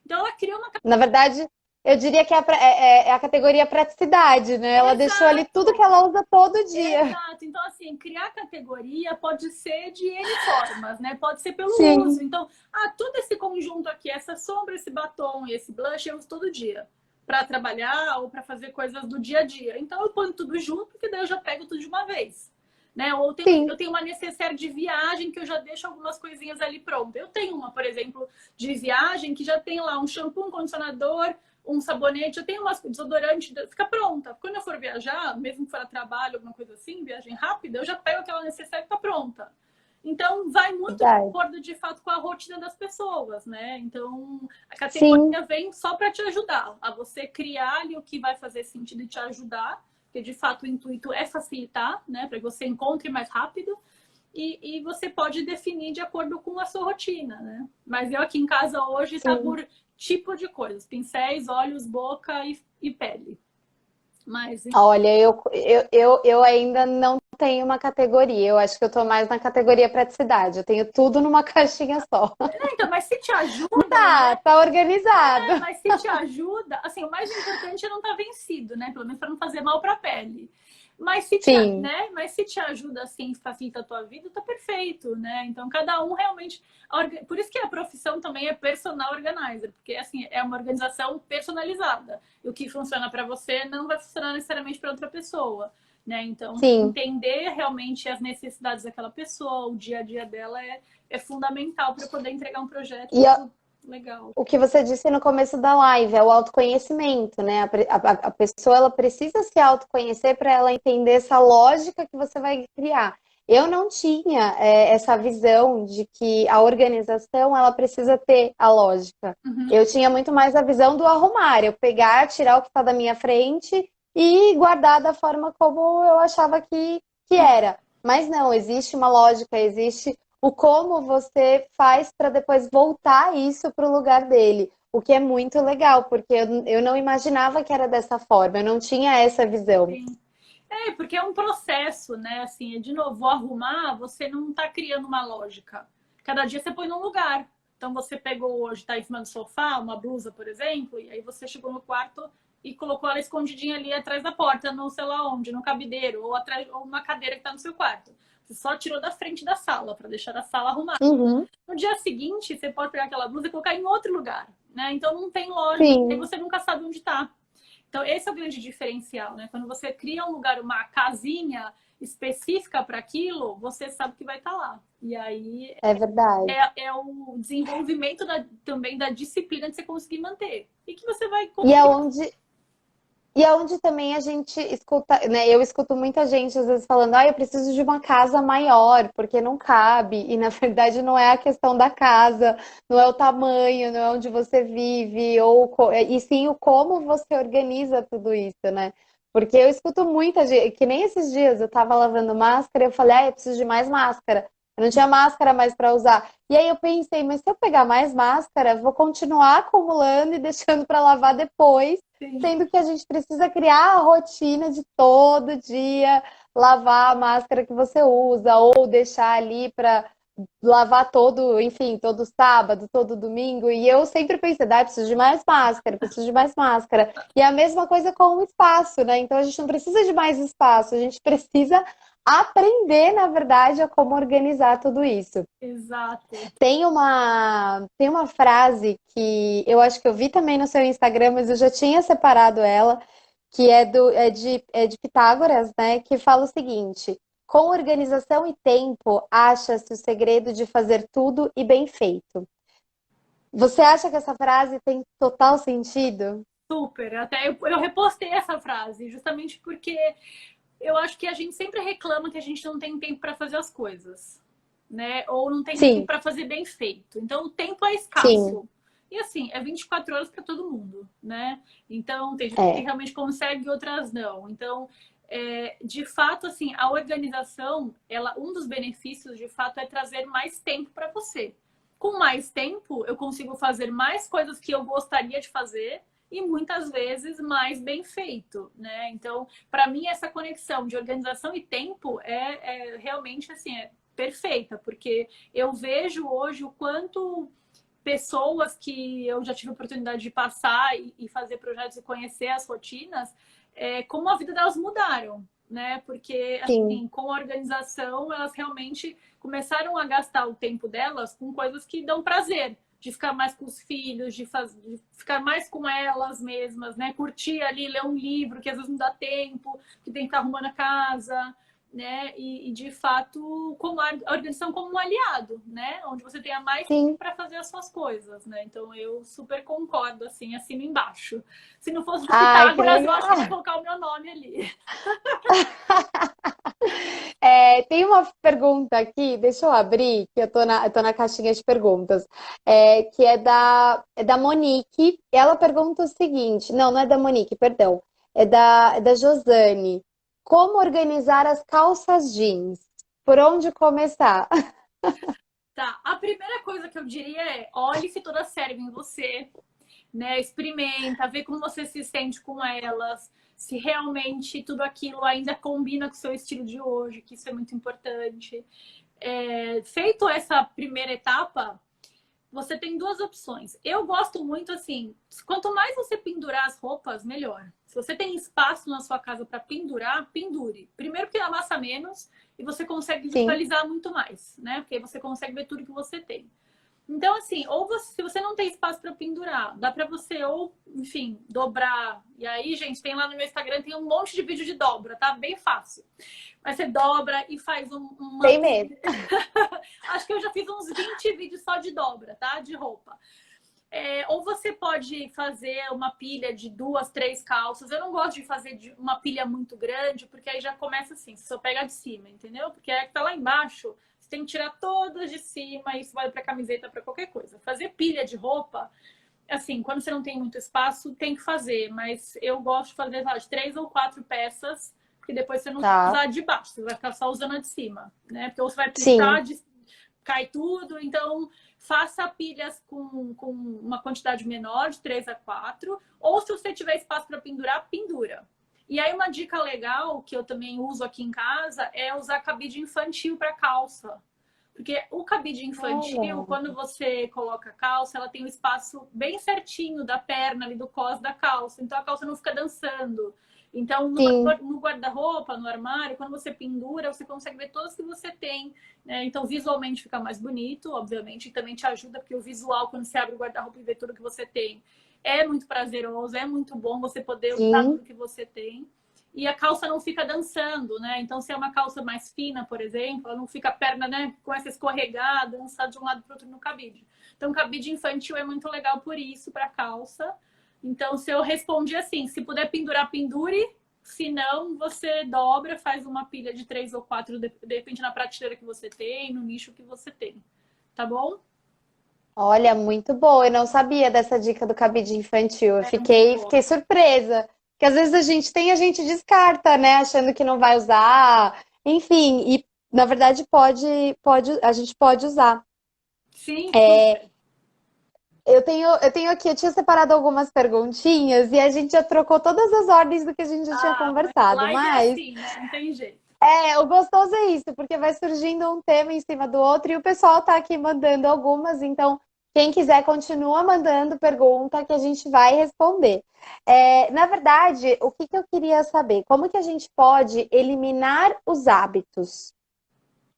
Então ela criou uma... Na verdade, eu diria que é a categoria praticidade, né? Ela deixou ali tudo que Exato! ela usa todo dia. Exato. Então, assim, criar categoria pode ser de N formas, né? Pode ser pelo uso. Sim, Então, todo esse conjunto aqui, essa sombra, esse batom e esse blush, eu uso todo dia para trabalhar ou para fazer coisas do dia a dia. Então, eu ponho tudo junto, porque daí eu já pego tudo de uma vez. Né? Ou sim. eu tenho uma necessaire de viagem que eu já deixo algumas coisinhas ali prontas. Eu tenho uma, por exemplo, de viagem que já tem lá um shampoo, um condicionador, um sabonete, eu tenho umas desodorante, fica pronta. Quando eu for viajar, mesmo que for a trabalho, alguma coisa assim, viagem rápida, eu já pego aquela necessaire que tá pronta. Então, vai muito de Verdade. acordo, de fato, com a rotina das pessoas, né? Então, a Sim, categoria vem só para te ajudar, a você criar ali o que vai fazer sentido e te ajudar, porque, de fato, o intuito é facilitar, né? Para que você encontre mais rápido. E você pode definir de acordo com a sua rotina, né? Mas eu aqui em casa hoje tá sim. por tipo de coisas: pincéis, olhos, boca e pele. Mas Olha, eu ainda não tenho uma categoria. Eu acho que eu tô mais na categoria praticidade. Eu tenho tudo numa caixinha só. então, mas se te ajuda, Tá, né? tá organizado. Mas se te ajuda, assim, o mais importante é não estar vencido, né? Pelo menos para não fazer mal para a pele. Sim, Mas se te ajuda assim, facilita a tua vida, tá perfeito, né? Então cada um realmente, por isso que a profissão também é personal organizer, porque assim, é uma organização personalizada. E o que funciona para você não vai funcionar necessariamente para outra pessoa, né? Então, sim. entender realmente as necessidades daquela pessoa, o dia a dia dela é fundamental para poder entregar um projeto E, que Legal. O que você disse no começo da live é o autoconhecimento, né? A pessoa ela precisa se autoconhecer para ela entender essa lógica que você vai criar. Eu não tinha essa visão de que a organização ela precisa ter a lógica. Uhum. Eu tinha muito mais a visão do arrumar, eu pegar, tirar o que está da minha frente e guardar da forma como eu achava que era. Mas não, existe uma lógica, existe o como você faz para depois voltar isso para o lugar dele. O que é muito legal, porque eu não imaginava que era dessa forma, eu não tinha essa visão. Sim. Porque é um processo, né? Assim, de novo, arrumar, você não está criando uma lógica. Cada dia você põe num lugar. Então você pegou hoje, está em cima do sofá, uma blusa, por exemplo, e aí você chegou no quarto e colocou ela escondidinha ali atrás da porta, não sei lá onde, no cabideiro, ou atrás, ou uma cadeira que está no seu quarto. Você só tirou da frente da sala, para deixar a sala arrumada. Uhum. No dia seguinte, você pode pegar aquela blusa e colocar em outro lugar, né? Então não tem lógica, porque Sim. você nunca sabe onde está. Então, esse é o grande diferencial, né? Quando você cria um lugar, uma casinha específica para aquilo, você sabe que vai estar lá. E aí É verdade. é o desenvolvimento também da disciplina de você conseguir manter. E que você vai E conseguir. aonde também a gente escuta, né? Eu escuto muita gente às vezes falando, eu preciso de uma casa maior, porque não cabe. E na verdade não é a questão da casa, não é o tamanho, não é onde você vive, e sim o como você organiza tudo isso, né? Porque eu escuto muita gente, que nem esses dias eu tava lavando máscara, eu falei, eu preciso de mais máscara. Eu não tinha máscara mais para usar. E aí eu pensei, mas se eu pegar mais máscara, vou continuar acumulando e deixando para lavar depois, Sim, sendo que a gente precisa criar a rotina de todo dia lavar a máscara que você usa, ou deixar ali para lavar todo, enfim, todo sábado, todo domingo. E eu sempre pensei, preciso de mais máscara, preciso de mais máscara. E a mesma coisa com o espaço, né? Então a gente não precisa de mais espaço, a gente precisa aprender, na verdade, a como organizar tudo isso. exato. Tem uma frase que eu acho que eu vi também no seu Instagram, mas eu já tinha separado ela, que é de Pitágoras, né? Que fala o seguinte: com organização e tempo, acha-se o segredo de fazer tudo e bem feito. Você acha que essa frase tem total sentido? Super. Até eu repostei essa frase, justamente porque eu acho que a gente sempre reclama que a gente não tem tempo para fazer as coisas, né? Ou não tem tempo Sim, para fazer bem feito. Então, o tempo é sim, escasso. E assim, é 24 horas para todo mundo, né? Então, tem gente que é, realmente consegue, outras não. Então, de fato, assim, a organização, um dos benefícios, de fato, é trazer mais tempo para você. Com mais tempo, eu consigo fazer mais coisas que eu gostaria de fazer e muitas vezes mais bem feito, né? Então, para mim, essa conexão de organização e tempo é realmente assim, é perfeita, porque eu vejo hoje o quanto pessoas que eu já tive a oportunidade de passar e fazer projetos e conhecer as rotinas, como a vida delas mudaram, né? Porque, sim. assim, com a organização, elas realmente começaram a gastar o tempo delas com coisas que dão prazer. De ficar mais com os filhos, de ficar mais com elas mesmas, né? Curtir ali, ler um livro, que às vezes não dá tempo, que tem que estar arrumando a casa, né? E de fato, como a organização como um aliado, né? Onde você tenha mais tempo Sim. para fazer as suas coisas, né? Então eu super concordo, assim, assino embaixo. Se não fosse do Ai, que Pitágoras, eu legal. acho que eu ia colocar o meu nome ali. Tem uma pergunta aqui, deixa eu abrir, que eu tô na caixinha de perguntas, que é da Monique. Ela pergunta o seguinte: não, não é da Monique, perdão, é da Josane. Como organizar as calças jeans? Por onde começar? Tá, a primeira coisa que eu diria é olhe se todas servem em você, né? Experimenta, vê como você se sente com elas, se realmente tudo aquilo ainda combina com o seu estilo de hoje, que isso é muito importante. Feito essa primeira etapa, você tem duas opções. Eu gosto muito assim, quanto mais você pendurar as roupas, melhor. Se você tem espaço na sua casa para pendurar, pendure. Primeiro porque amassa menos e você consegue Sim, visualizar muito mais, né? Porque você consegue ver tudo que você tem. Então, assim, ou você, se você não tem espaço para pendurar, dá para você ou, enfim, dobrar. E aí, gente, tem lá no meu Instagram, tem um monte de vídeo de dobra, tá? Bem fácil. Mas você dobra e faz uma. tem mesmo. Acho que eu já fiz uns 20 vídeos só de dobra, tá? De roupa. Ou você pode fazer uma pilha de 2, 3 calças. Eu não gosto de fazer uma pilha muito grande, porque aí já começa assim, você só pega de cima, entendeu? Porque aí que tá lá embaixo, você tem que tirar todas de cima, isso vale para camiseta, para qualquer coisa. Fazer pilha de roupa, assim, quando você não tem muito espaço, tem que fazer, mas eu gosto de fazer de 3 ou 4 peças, porque depois você não vai Tá. usar de baixo, você vai ficar só usando a de cima, né? Porque ou você vai Sim. puxar, cai tudo, então faça pilhas com uma quantidade menor, de 3 a 4, ou se você tiver espaço para pendurar, pendura. E aí uma dica legal, que eu também uso aqui em casa, é usar cabide infantil para calça. Porque o cabide infantil, Olha. quando você coloca a calça, ela tem um espaço bem certinho da perna ali, do cos da calça. Então a calça não fica dançando. Então, Sim. no guarda-roupa, no armário, quando você pendura, você consegue ver todas que você tem, né? Então, visualmente fica mais bonito, obviamente, e também te ajuda, porque o visual, quando você abre o guarda-roupa e vê tudo que você tem, é muito prazeroso, é muito bom você poder usar Sim. tudo que você tem. E a calça não fica dançando, né? Então, se é uma calça mais fina, por exemplo, ela não fica a perna, né, com essa escorregada, dançar de um lado para o outro no cabide. Então, cabide infantil é muito legal por isso, para calça. Então, se eu respondi assim, se puder pendurar, pendure. Se não, você dobra, faz uma pilha de 3 ou 4, depende na prateleira que você tem, no nicho que você tem. Tá bom? Olha, muito boa. Eu não sabia dessa dica do cabide infantil. Eu É muito boa. fiquei surpresa. Porque às vezes a gente tem, a gente descarta, né? Achando que não vai usar. Enfim, e na verdade a gente pode usar. Sim, super. Eu tenho aqui, eu tinha separado algumas perguntinhas e a gente já trocou todas as ordens do que a gente já tinha Ah, mas conversado, live é mas assim, né? Não tem jeito. o gostoso é isso, porque vai surgindo um tema em cima do outro e o pessoal tá aqui mandando algumas, então quem quiser continua mandando pergunta que a gente vai responder. Na verdade, o que que eu queria saber? Como que a gente pode eliminar os hábitos?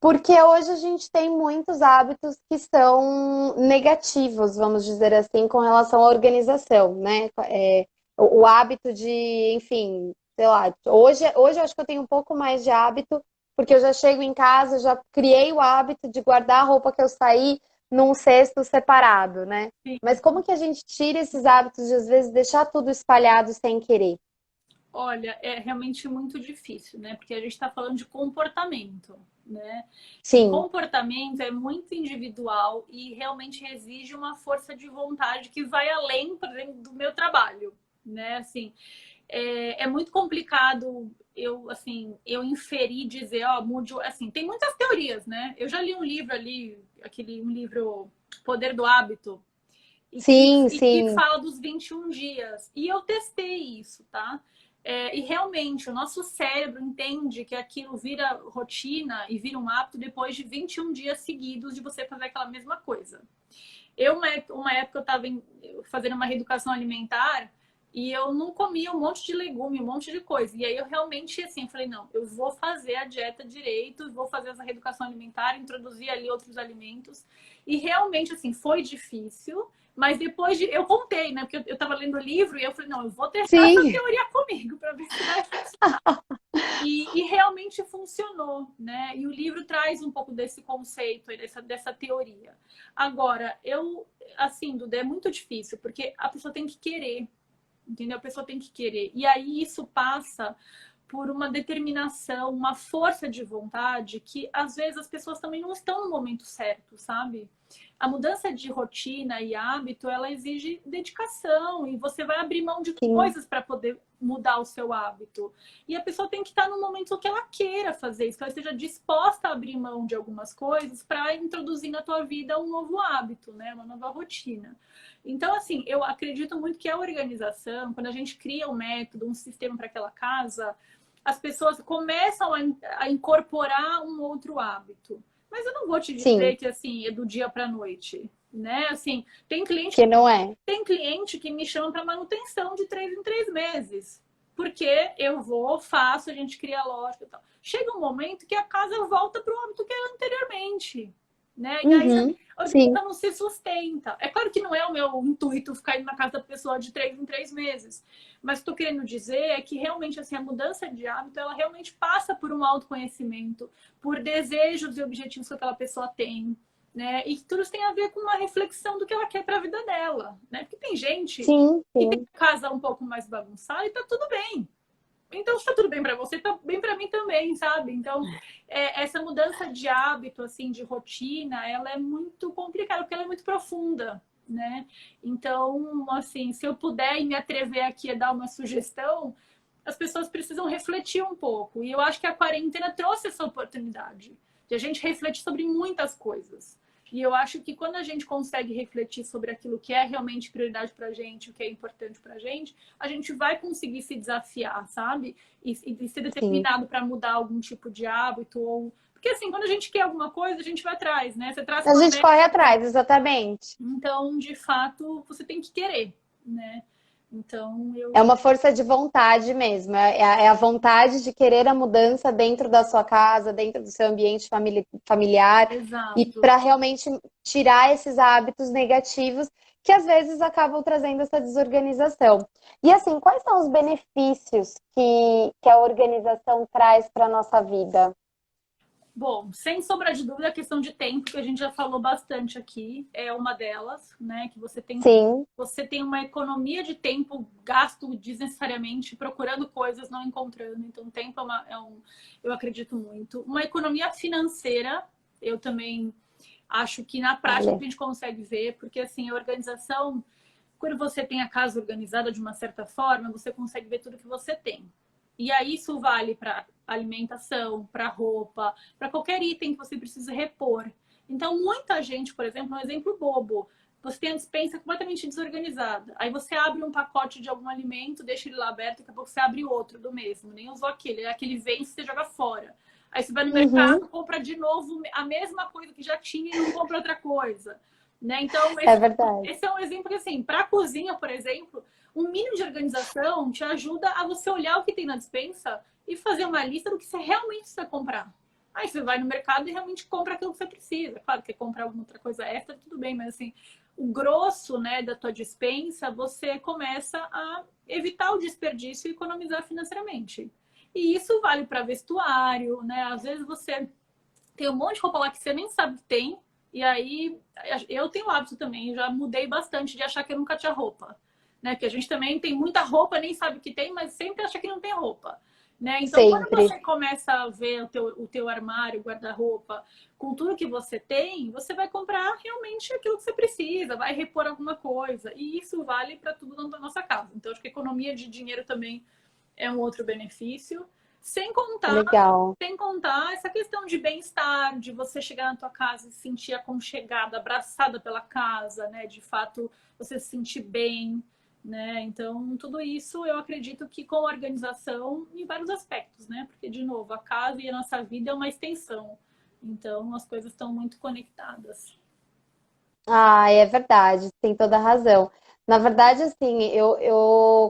Porque hoje a gente tem muitos hábitos que são negativos, vamos dizer assim, com relação à organização, né? O hábito de, enfim, sei lá, hoje eu acho que eu tenho um pouco mais de hábito, porque eu já chego em casa, já criei o hábito de guardar a roupa que eu saí num cesto separado, né? Mas Sim. como que a gente tira esses hábitos de, às vezes, deixar tudo espalhado sem querer? Olha, é realmente muito difícil, né? Porque a gente está falando de comportamento, né? E Sim, comportamento é muito individual e realmente exige uma força de vontade que vai além, por exemplo, do meu trabalho, né? Assim, é muito complicado eu inferir, dizer, ó, mude, assim, tem muitas teorias, né? Eu já li um livro ali, um livro Poder do Hábito, sim, e que sim, fala dos 21 dias. E eu testei isso, tá? E realmente, o nosso cérebro entende que aquilo vira rotina e vira um hábito depois de 21 dias seguidos de você fazer aquela mesma coisa. Uma época, eu estava fazendo uma reeducação alimentar e eu não comia um monte de legume, um monte de coisa. E aí eu realmente, assim, falei, não, eu vou fazer a dieta direito, vou fazer essa reeducação alimentar, introduzir ali outros alimentos. E realmente, assim, foi difícil, mas depois de... Eu contei, né? Porque eu estava lendo o livro e eu falei, não, eu vou testar essa sim. teoria comigo para ver se vai funcionar. E realmente funcionou, né? E o livro traz um pouco desse conceito, dessa teoria. Agora, assim, Duda, é muito difícil, porque a pessoa tem que querer, entendeu? A pessoa tem que querer. E aí isso passa por uma determinação, uma força de vontade que às vezes as pessoas também não estão no momento certo, sabe? A mudança de rotina e hábito, ela exige dedicação e você vai abrir mão de Sim. coisas para poder mudar o seu hábito. E a pessoa tem que estar no momento que ela queira fazer isso, que ela esteja disposta a abrir mão de algumas coisas para introduzir na tua vida um novo hábito, né? Uma nova rotina. Então, assim, eu acredito muito que a organização, quando a gente cria um método, um sistema para aquela casa, as pessoas começam a incorporar um outro hábito. Mas eu não vou te Sim, dizer que assim é do dia para a noite, né? Assim, que não é. tem cliente que me chama para manutenção de 3 em 3 meses, porque eu vou, faço, a gente cria a lógica e tal. Chega um momento que a casa volta para o hábito que era anteriormente, né? E aí Uhum, a sim. organização não se sustenta. É claro que não é o meu intuito ficar indo na casa da pessoa de 3 em 3 meses, mas estou querendo dizer é que realmente assim a mudança de hábito ela realmente passa por um autoconhecimento, por desejos e objetivos que aquela pessoa tem. né? E que tudo isso tem a ver com uma reflexão do que ela quer para a vida dela, né? Porque tem gente Sim, que tem sim, a casa um pouco mais bagunçada e tá tudo bem. Então, se tá tudo bem para você, tá bem para mim também, sabe? Então, essa mudança de hábito, assim, de rotina, ela é muito complicada, porque ela é muito profunda, né? Então, assim, se eu puder me atrever aqui a dar uma sugestão, as pessoas precisam refletir um pouco. E eu acho que a quarentena trouxe essa oportunidade de a gente refletir sobre muitas coisas. E eu acho que quando a gente consegue refletir sobre aquilo que é realmente prioridade para a gente, o que é importante para a gente vai conseguir se desafiar, sabe? E ser sim. determinado para mudar algum tipo de hábito. Porque assim, quando a gente quer alguma coisa, a gente vai atrás, né? Você traz A uma gente meta, corre atrás, exatamente. então, de fato, você tem que querer, né? Então, É eu. uma força de vontade mesmo, é a vontade de querer a mudança dentro da sua casa, dentro do seu ambiente familiar, e Exato. para realmente tirar esses hábitos negativos que às vezes acabam trazendo essa desorganização. E assim, quais são os benefícios que a organização traz para a nossa vida? Bom, sem sombra de dúvida, a questão de tempo, que a gente já falou bastante aqui, é uma delas, né? Que Sim, você tem uma economia de tempo gasto desnecessariamente procurando coisas, não encontrando. Então, tempo eu acredito muito. Uma economia financeira, eu também acho que na prática olha, a gente consegue ver, porque assim, a organização, quando você tem a casa organizada de uma certa forma, você consegue ver tudo que você tem. E aí isso vale para alimentação, para roupa, para qualquer item que você precisa repor. Então, muita gente, por exemplo, um exemplo bobo, você tem a despensa completamente desorganizada. Aí você abre um pacote de algum alimento, deixa ele lá aberto, daqui a pouco você abre outro do mesmo. Nem usou aquele vence, você joga fora. Aí você vai no uhum, mercado, compra de novo a mesma coisa que já tinha e não compra outra coisa. Né? Então, é verdade. esse é um exemplo que, assim, para a cozinha, por exemplo, um mínimo de organização te ajuda a você olhar o que tem na despensa e fazer uma lista do que você realmente precisa comprar. Aí você vai no mercado e realmente compra aquilo que você precisa. Claro, quer comprar alguma outra coisa extra, tudo bem, mas assim, o grosso, né, da tua despensa, você começa a evitar o desperdício e economizar financeiramente. E isso vale para vestuário, né? Às vezes você tem um monte de roupa lá que você nem sabe que tem, e aí eu tenho o hábito também, já mudei bastante de achar que eu nunca tinha roupa. Né? Porque a gente também tem muita roupa, nem sabe que tem, mas sempre acha que não tem roupa. Né? Então, quando Sempre. você começa a ver o teu armário, guarda-roupa, com tudo que você tem, você vai comprar realmente aquilo que você precisa, vai repor alguma coisa. E isso vale para tudo na nossa casa. Então, acho que economia de dinheiro também é um outro benefício. Sem contar, Legal. sem contar essa questão de bem-estar, de você chegar na tua casa e se sentir aconchegada, abraçada pela casa, né? De fato, você se sentir bem, né? Então, tudo isso eu acredito que com organização em vários aspectos, né? Porque, de novo, a casa e a nossa vida é uma extensão. Então, as coisas estão muito conectadas. Ah, é verdade, tem toda a razão. Na verdade, assim,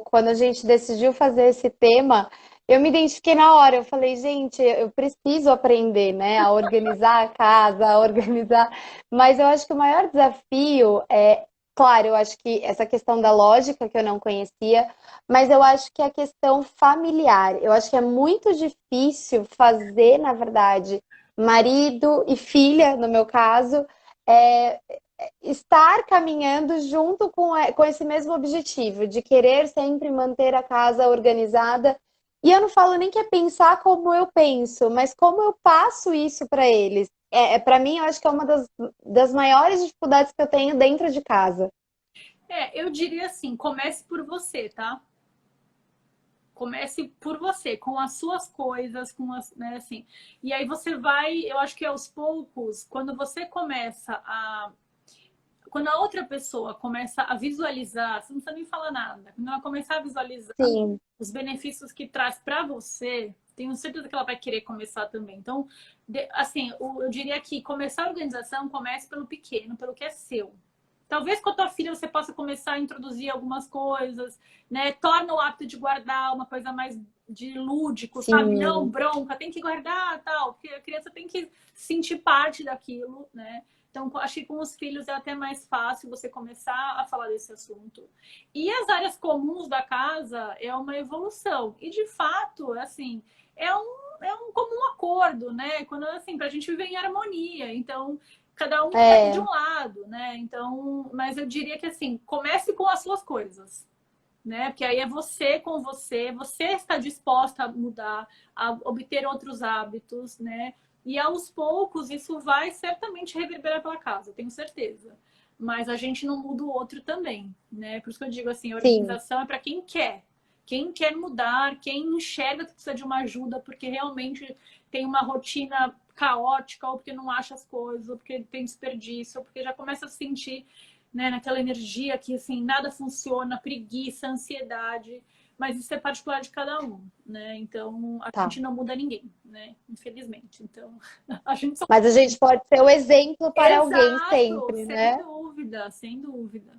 quando a gente decidiu fazer esse tema, eu me identifiquei na hora. Eu falei, gente, eu preciso aprender, né, a organizar a casa, a organizar. Mas eu acho que o maior desafio é, claro, eu acho que essa questão da lógica que eu não conhecia, mas eu acho que a questão familiar. Eu acho que é muito difícil fazer, na verdade, marido e filha, no meu caso. É, estar caminhando junto com esse mesmo objetivo, de querer sempre manter a casa organizada. E eu não falo nem que é pensar como eu penso, mas como eu passo isso para eles. Para mim, eu acho que é uma das maiores dificuldades que eu tenho dentro de casa. Eu diria assim, comece por você, tá? Comece por você, com as suas coisas, com as, né, assim. E aí você vai, eu acho que aos poucos, quando você começa a quando a outra pessoa começa a visualizar, você não precisa nem falar nada, quando ela começar a visualizar Sim, os benefícios que traz para você, tenho certeza que ela vai querer começar também. Então, assim, eu diria que começar a organização comece pelo pequeno, pelo que é seu. Talvez com a tua filha você possa começar a introduzir algumas coisas, né? Torna o hábito de guardar uma coisa mais de lúdico, sabe? Não, sim, bronca, tem que guardar, tal, porque a criança tem que sentir parte daquilo, né? Então, acho que com os filhos é até mais fácil você começar a falar desse assunto. E as áreas comuns da casa é uma evolução. E, de fato, assim, é um comum acordo, né? Quando, assim, para a gente viver em harmonia. Então, cada um tá de um É, lado, né? Então, mas eu diria que assim, comece com as suas coisas, né? Porque aí é você com você, você está disposta a mudar, a obter outros hábitos, né? E aos poucos isso vai certamente reverberar pela casa, tenho certeza. Mas a gente não muda o outro também, né? Por isso que eu digo assim, a sim. organização é para quem quer. Quem quer mudar, quem enxerga que precisa de uma ajuda porque realmente tem uma rotina caótica, ou porque não acha as coisas, ou porque tem desperdício, ou porque já começa a sentir, né, naquela energia que assim nada funciona, preguiça, ansiedade, mas isso é particular de cada um, né? Então a Tá. gente não muda ninguém, né? Infelizmente. Então a gente só... Mas a gente pode ser o exemplo para alguém Exato, sempre, sem né? dúvida, sem dúvida.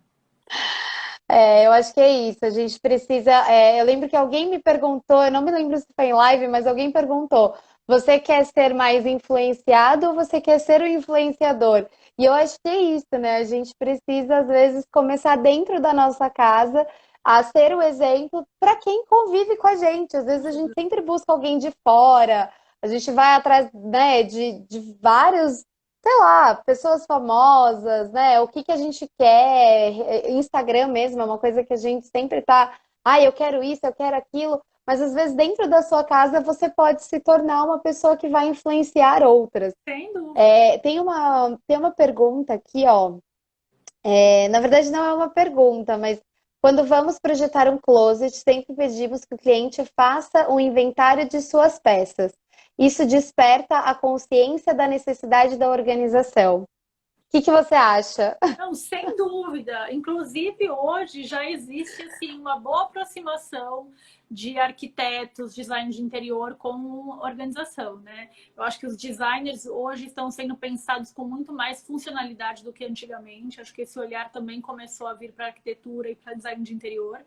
É, eu acho que é isso. A gente precisa. Eu lembro que alguém me perguntou, eu não me lembro se foi em live, mas alguém perguntou: você quer ser mais influenciado ou você quer ser o influenciador? E eu acho que é isso, né? A gente precisa, às vezes, começar dentro da nossa casa a ser o exemplo para quem convive com a gente. Às vezes a gente sempre busca alguém de fora, a gente vai atrás, né, de vários, sei lá, pessoas famosas, né? O que que a gente quer? Instagram mesmo é uma coisa que a gente sempre tá, eu quero isso, eu quero aquilo, mas às vezes dentro da sua casa você pode se tornar uma pessoa que vai influenciar outras. Sem dúvida. Tem uma pergunta aqui, ó. Na verdade, não é uma pergunta, mas quando vamos projetar um closet, sempre pedimos que o cliente faça um inventário de suas peças. Isso desperta a consciência da necessidade da organização. O que que você acha? Não, sem dúvida. Inclusive, hoje já existe assim, uma boa aproximação de arquitetos, design de interior com organização, né? Eu acho que os designers hoje estão sendo pensados com muito mais funcionalidade do que antigamente. Acho que esse olhar também começou a vir para arquitetura e para design de interior.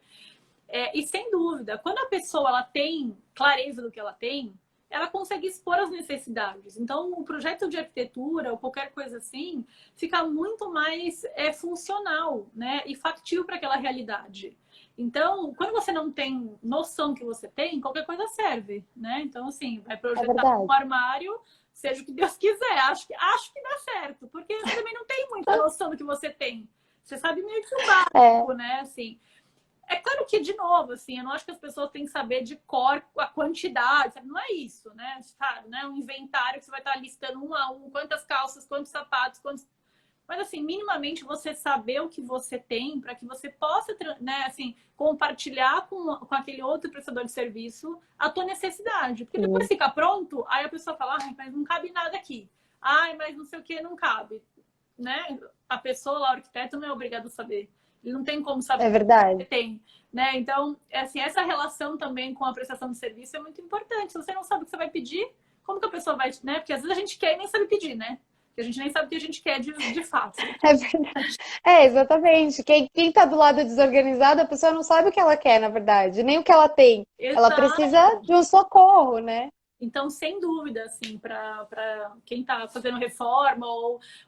E sem dúvida, quando a pessoa ela tem clareza do que ela tem, ela consegue expor as necessidades. Então, o projeto de arquitetura ou qualquer coisa assim fica muito mais funcional, né? E factível para aquela realidade. Então, quando você não tem noção que você tem, qualquer coisa serve, né? Então, assim, vai É projetar um verdade. armário, seja o que Deus quiser. Acho que dá certo, porque você também não tem muita noção do que você tem. Você sabe meio que o É, básico, né? Assim, é claro que, de novo, assim, eu não acho que as pessoas têm que saber de cor a quantidade, sabe? Não é isso, né? Claro, né? Um inventário que você vai estar listando um a um, quantas calças, quantos sapatos, quantos... Mas, assim, minimamente você saber o que você tem para que você possa, né, assim, compartilhar com aquele outro prestador de serviço a tua necessidade. Porque depois sim, fica pronto, aí a pessoa fala, ai, mas não cabe nada aqui. Ai, mas não sei o que, não cabe. Né? A pessoa lá, o arquiteto, não é obrigado a saber. Ele não tem como saber é verdade. tem, né? Então, assim, essa relação também com a prestação de serviço é muito importante. Se você não sabe o que você vai pedir, como que a pessoa vai, né? Porque às vezes a gente quer e nem sabe pedir, né? Porque a gente nem sabe o que a gente quer de fato. É verdade. Exatamente. Quem tá do lado desorganizado, a pessoa não sabe o que ela quer, na verdade, nem o que ela tem. Ela precisa Exato. de um socorro, né? Então, sem dúvida, assim, para quem está fazendo reforma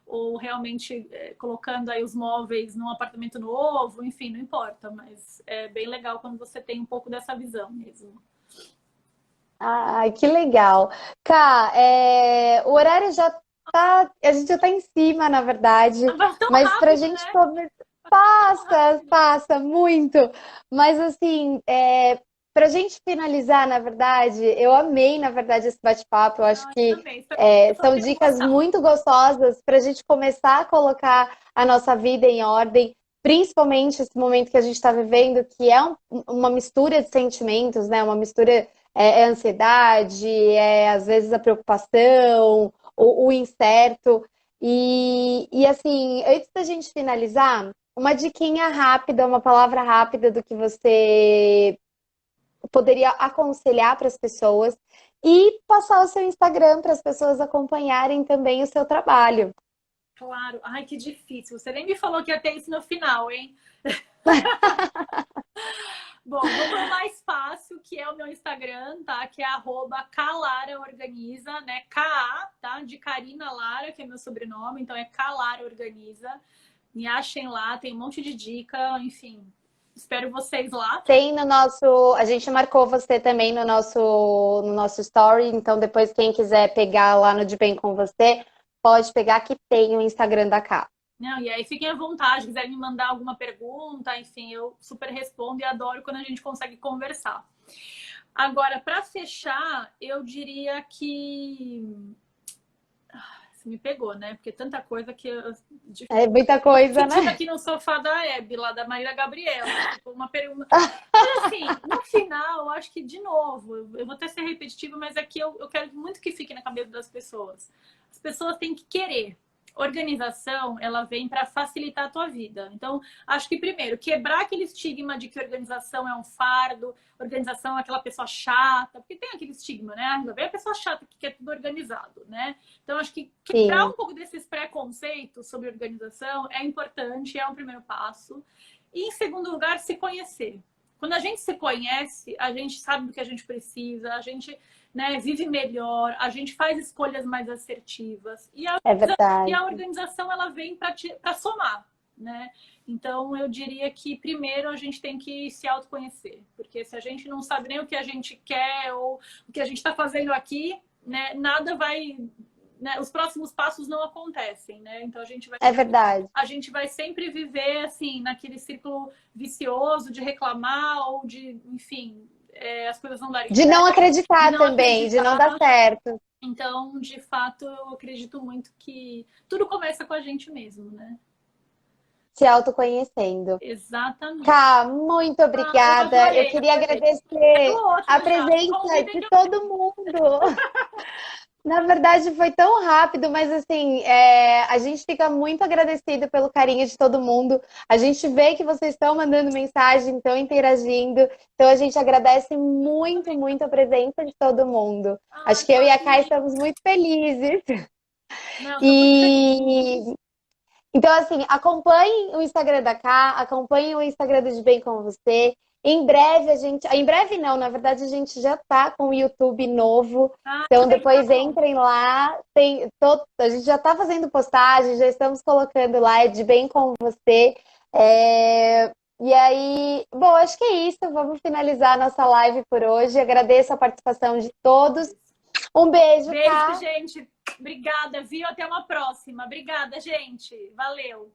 ou realmente colocando aí os móveis num apartamento novo, enfim, não importa, mas é bem legal quando você tem um pouco dessa visão mesmo. Ai, que legal. Cá, o horário já tá, a gente já tá em cima, na verdade, Vai tão mas pra rápido, gente né? conversar, Tão rápido. passa muito. Mas assim, pra gente finalizar, na verdade, eu amei, na verdade, esse bate-papo. Eu acho Ah, eu que também. Espero que as pessoas são tenham dicas gostado. muito gostosas para a gente começar a colocar a nossa vida em ordem. Principalmente esse momento que a gente está vivendo, que é uma mistura de sentimentos, né? Uma mistura é ansiedade, às vezes a preocupação, o incerto. E assim, antes da gente finalizar, uma diquinha rápida, uma palavra rápida do que você poderia aconselhar para as pessoas e passar o seu Instagram para as pessoas acompanharem também o seu trabalho. Claro. Ai, que difícil. Você nem me falou que ia ter isso no final, hein? Bom, vou pelo mais fácil, que é o meu Instagram, tá? Que é @kalaraorganiza, né? K-A, tá? De Karina Lara, que é meu sobrenome. Então é Kalaraorganiza. Me achem lá, tem um monte de dica, enfim. Espero vocês lá. Tem no nosso. A gente marcou você também no nosso story, então depois quem quiser pegar lá no De Bem com você, pode pegar que tem o Instagram da Cá. Não, e aí fiquem à vontade, se quiserem me mandar alguma pergunta, enfim, eu super respondo e adoro quando a gente consegue conversar. Agora, para fechar, eu diria que você me pegou, né? Porque tanta coisa que É muita coisa, discutindo né? aqui no sofá da Hebe, lá da Marília Gabriela, tipo, uma pergunta. Mas assim, no final, eu acho que, de novo, eu vou até ser repetitiva, mas aqui eu quero muito que fique na cabeça das pessoas. As pessoas têm que querer. Organização, ela vem para facilitar a tua vida. Então, acho que primeiro, quebrar aquele estigma de que organização é um fardo, organização é aquela pessoa chata, porque tem aquele estigma, né? Ainda vem a pessoa chata que quer tudo organizado, né? Então, acho que quebrar Sim, um pouco desses preconceitos sobre organização é importante, é um primeiro passo. E, em segundo lugar, se conhecer. Quando a gente se conhece, a gente sabe do que a gente precisa, a gente, né, vive melhor, a gente faz escolhas mais assertivas. é E verdade. a organização, ela vem para somar, né? Então, eu diria que primeiro a gente tem que se autoconhecer, porque se a gente não sabe nem o que a gente quer ou o que a gente está fazendo aqui, né, nada vai, né, os próximos passos não acontecem, né? Então É verdade. a gente vai sempre viver assim naquele círculo vicioso de reclamar ou de, enfim, as coisas não darem De não certo, de acreditar não também, de não acreditar. dar certo. Então, de fato, eu acredito muito que tudo começa com a gente mesmo, né? Se autoconhecendo. Exatamente. Cá, muito Ah, eu obrigada. Eu adorei, queria adorei. agradecer Quero a outro já. Me presença convidem de que eu todo mundo. Na verdade, foi tão rápido, mas assim, a gente fica muito agradecido pelo carinho de todo mundo. A gente vê que vocês estão mandando mensagem, estão interagindo. Então a gente agradece muito, também. muito a presença de todo mundo. Acho Ai, que eu e a Kai imagina. estamos muito felizes. Não, tô muito feliz. E então, assim, acompanhem o Instagram da Cá, acompanhem o Instagram do De Bem Com Você. Em breve a gente. Em breve não, na verdade a gente já tá com o YouTube novo. Ah, Então depois legal. entrem lá. A gente já tá fazendo postagem, já estamos colocando lá, é De Bem Com Você. E aí, bom, acho que é isso. Vamos finalizar a nossa live por hoje. Agradeço a participação de todos. Um beijo, Beijo, Cá. gente. Obrigada, viu? Até uma próxima. Obrigada, gente. Valeu.